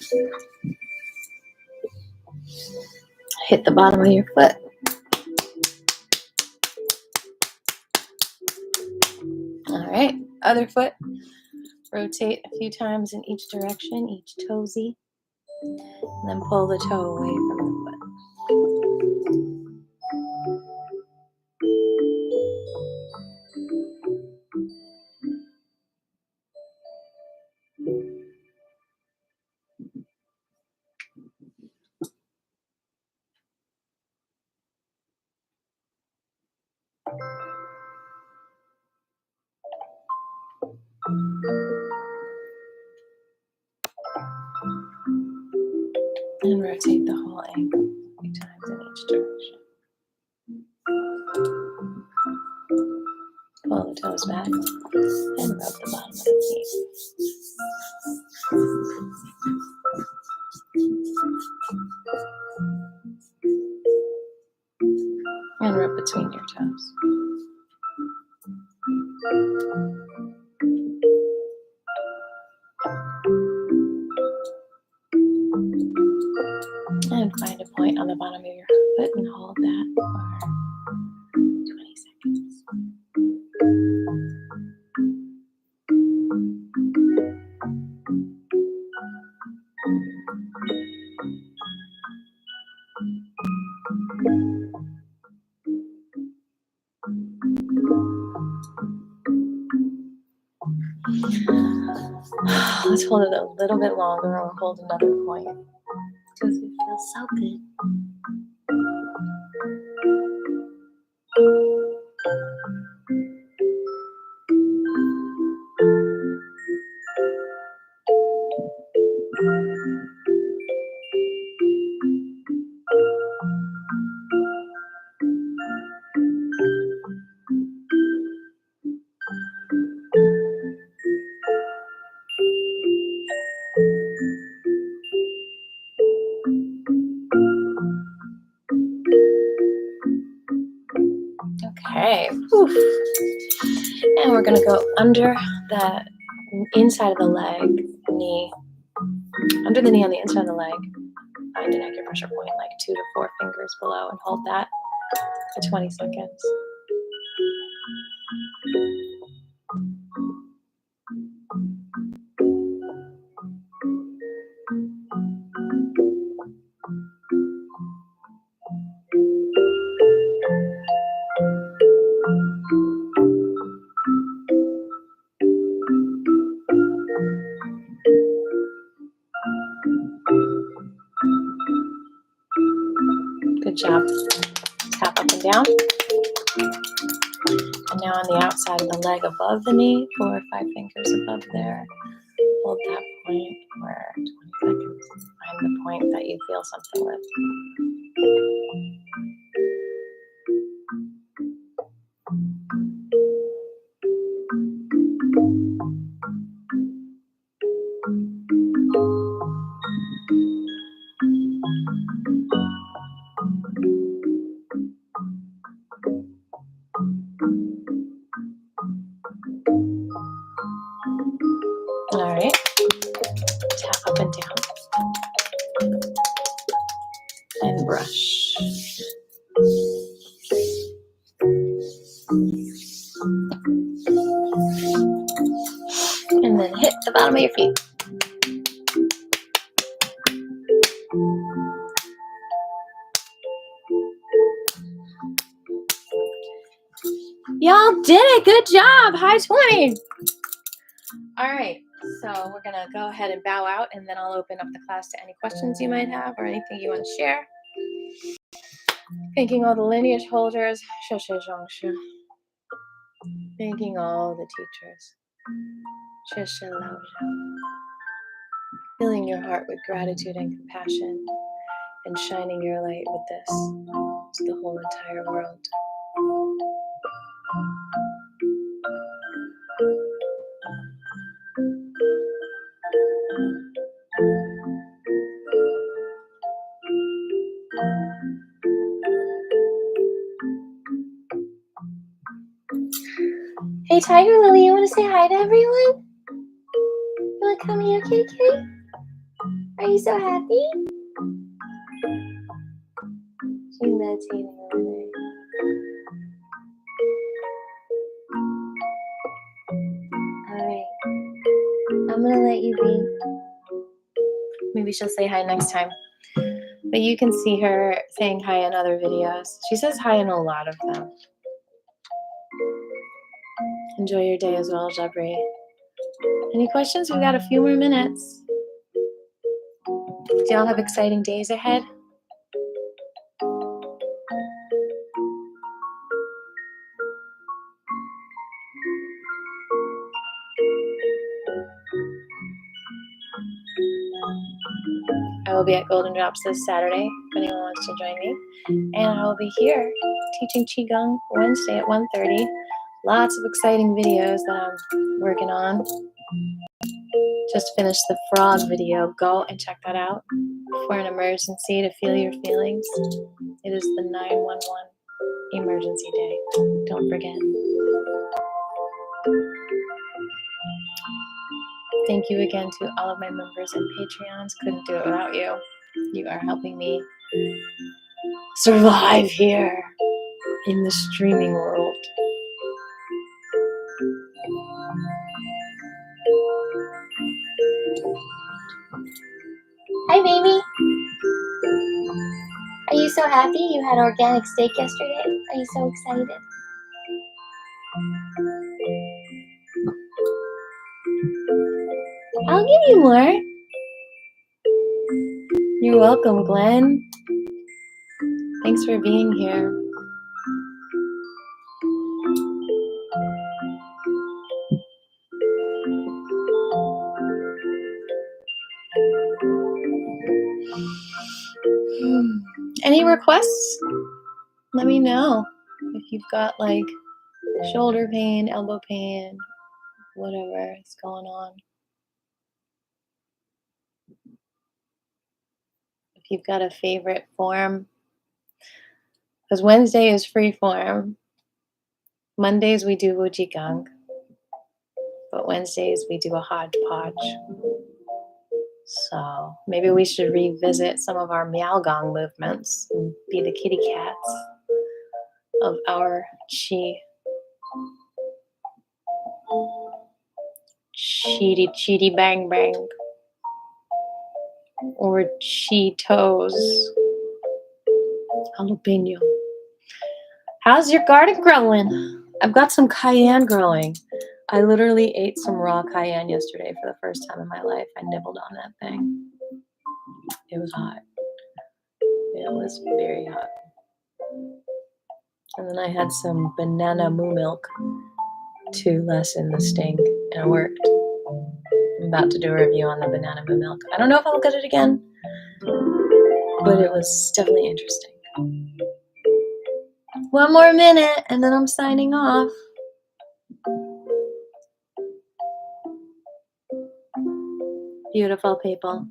Hit the bottom of your foot. All right, other foot. Rotate a few times in each direction, each toesy. And then pull the toe away from the foot. And rotate the whole ankle a few times in each direction. Pull the toes back and rub the bottom of the feet. And rub between your toes. And find a point on the bottom of your foot and hold that for 20 seconds. Let's hold it a little bit longer or hold another point because it feels so good. Okay. Oof. And we're going to go under the inside of the leg, knee, under the knee on the inside of the leg. Find an acupressure point like 2 to 4 fingers below and hold that for 20 seconds. Good job. Tap up and down. And now on the outside of the leg above the knee, 4 or 5 fingers above there. Hold that point for 20 seconds. Find the point that you feel something with. All right. Tap up and down. And brush. And then hit the bottom of your feet. Y'all did it. Good job. High 20. All right. So we're going to go ahead and bow out, and then I'll open up the class to any questions you might have or anything you want to share. Thanking all the lineage holders. Thanking all the teachers. Filling your heart with gratitude and compassion, and shining your light with this to the whole entire world. Hey, Tiger Lily, you want to say hi to everyone? You want to come here, kitty kitty? Are you so happy? She's meditating over there. Alright. I'm going to let you be. Maybe she'll say hi next time. But you can see her saying hi in other videos. She says hi in a lot of them. Enjoy your day as well, Jabri. Any questions? We've got a few more minutes. Do y'all have exciting days ahead? I will be at Golden Drops this Saturday if anyone wants to join me. And I will be here teaching Qigong Wednesday at 1:30. Lots of exciting videos that I'm working on. Just finished the frog video. Go and check that out for an emergency to feel your feelings. It is the 911 emergency day. Don't forget. Thank you again to all of my members and Patreons. Couldn't do it without you. You are helping me survive here in the streaming world. Hi, baby. Are you so happy you had organic steak yesterday? Are you so excited? I'll give you more. You're welcome, Glenn. Thanks for being here. Any requests? Let me know if you've got like shoulder pain, elbow pain, whatever is going on. If you've got a favorite form, because Wednesday is free form. Mondays we do QIGONG, but Wednesdays we do a hodgepodge. So maybe we should revisit some of our meow gong movements and be the kitty cats of our chi. Chitty chitty bang bang. Or Cheetos. Jalapeno. How's your garden growing? I've got some cayenne growing. I literally ate some raw cayenne yesterday for the first time in my life. I nibbled on that thing. It was hot. It was very hot. And then I had some banana moo milk to lessen the sting, and it worked. I'm about to do a review on the banana moo milk. I don't know if I'll get it again, but it was definitely interesting. One more minute, and then I'm signing off. Beautiful people.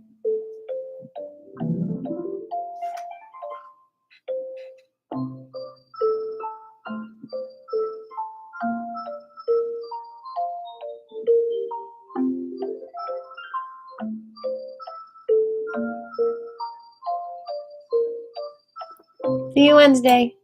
See you Wednesday.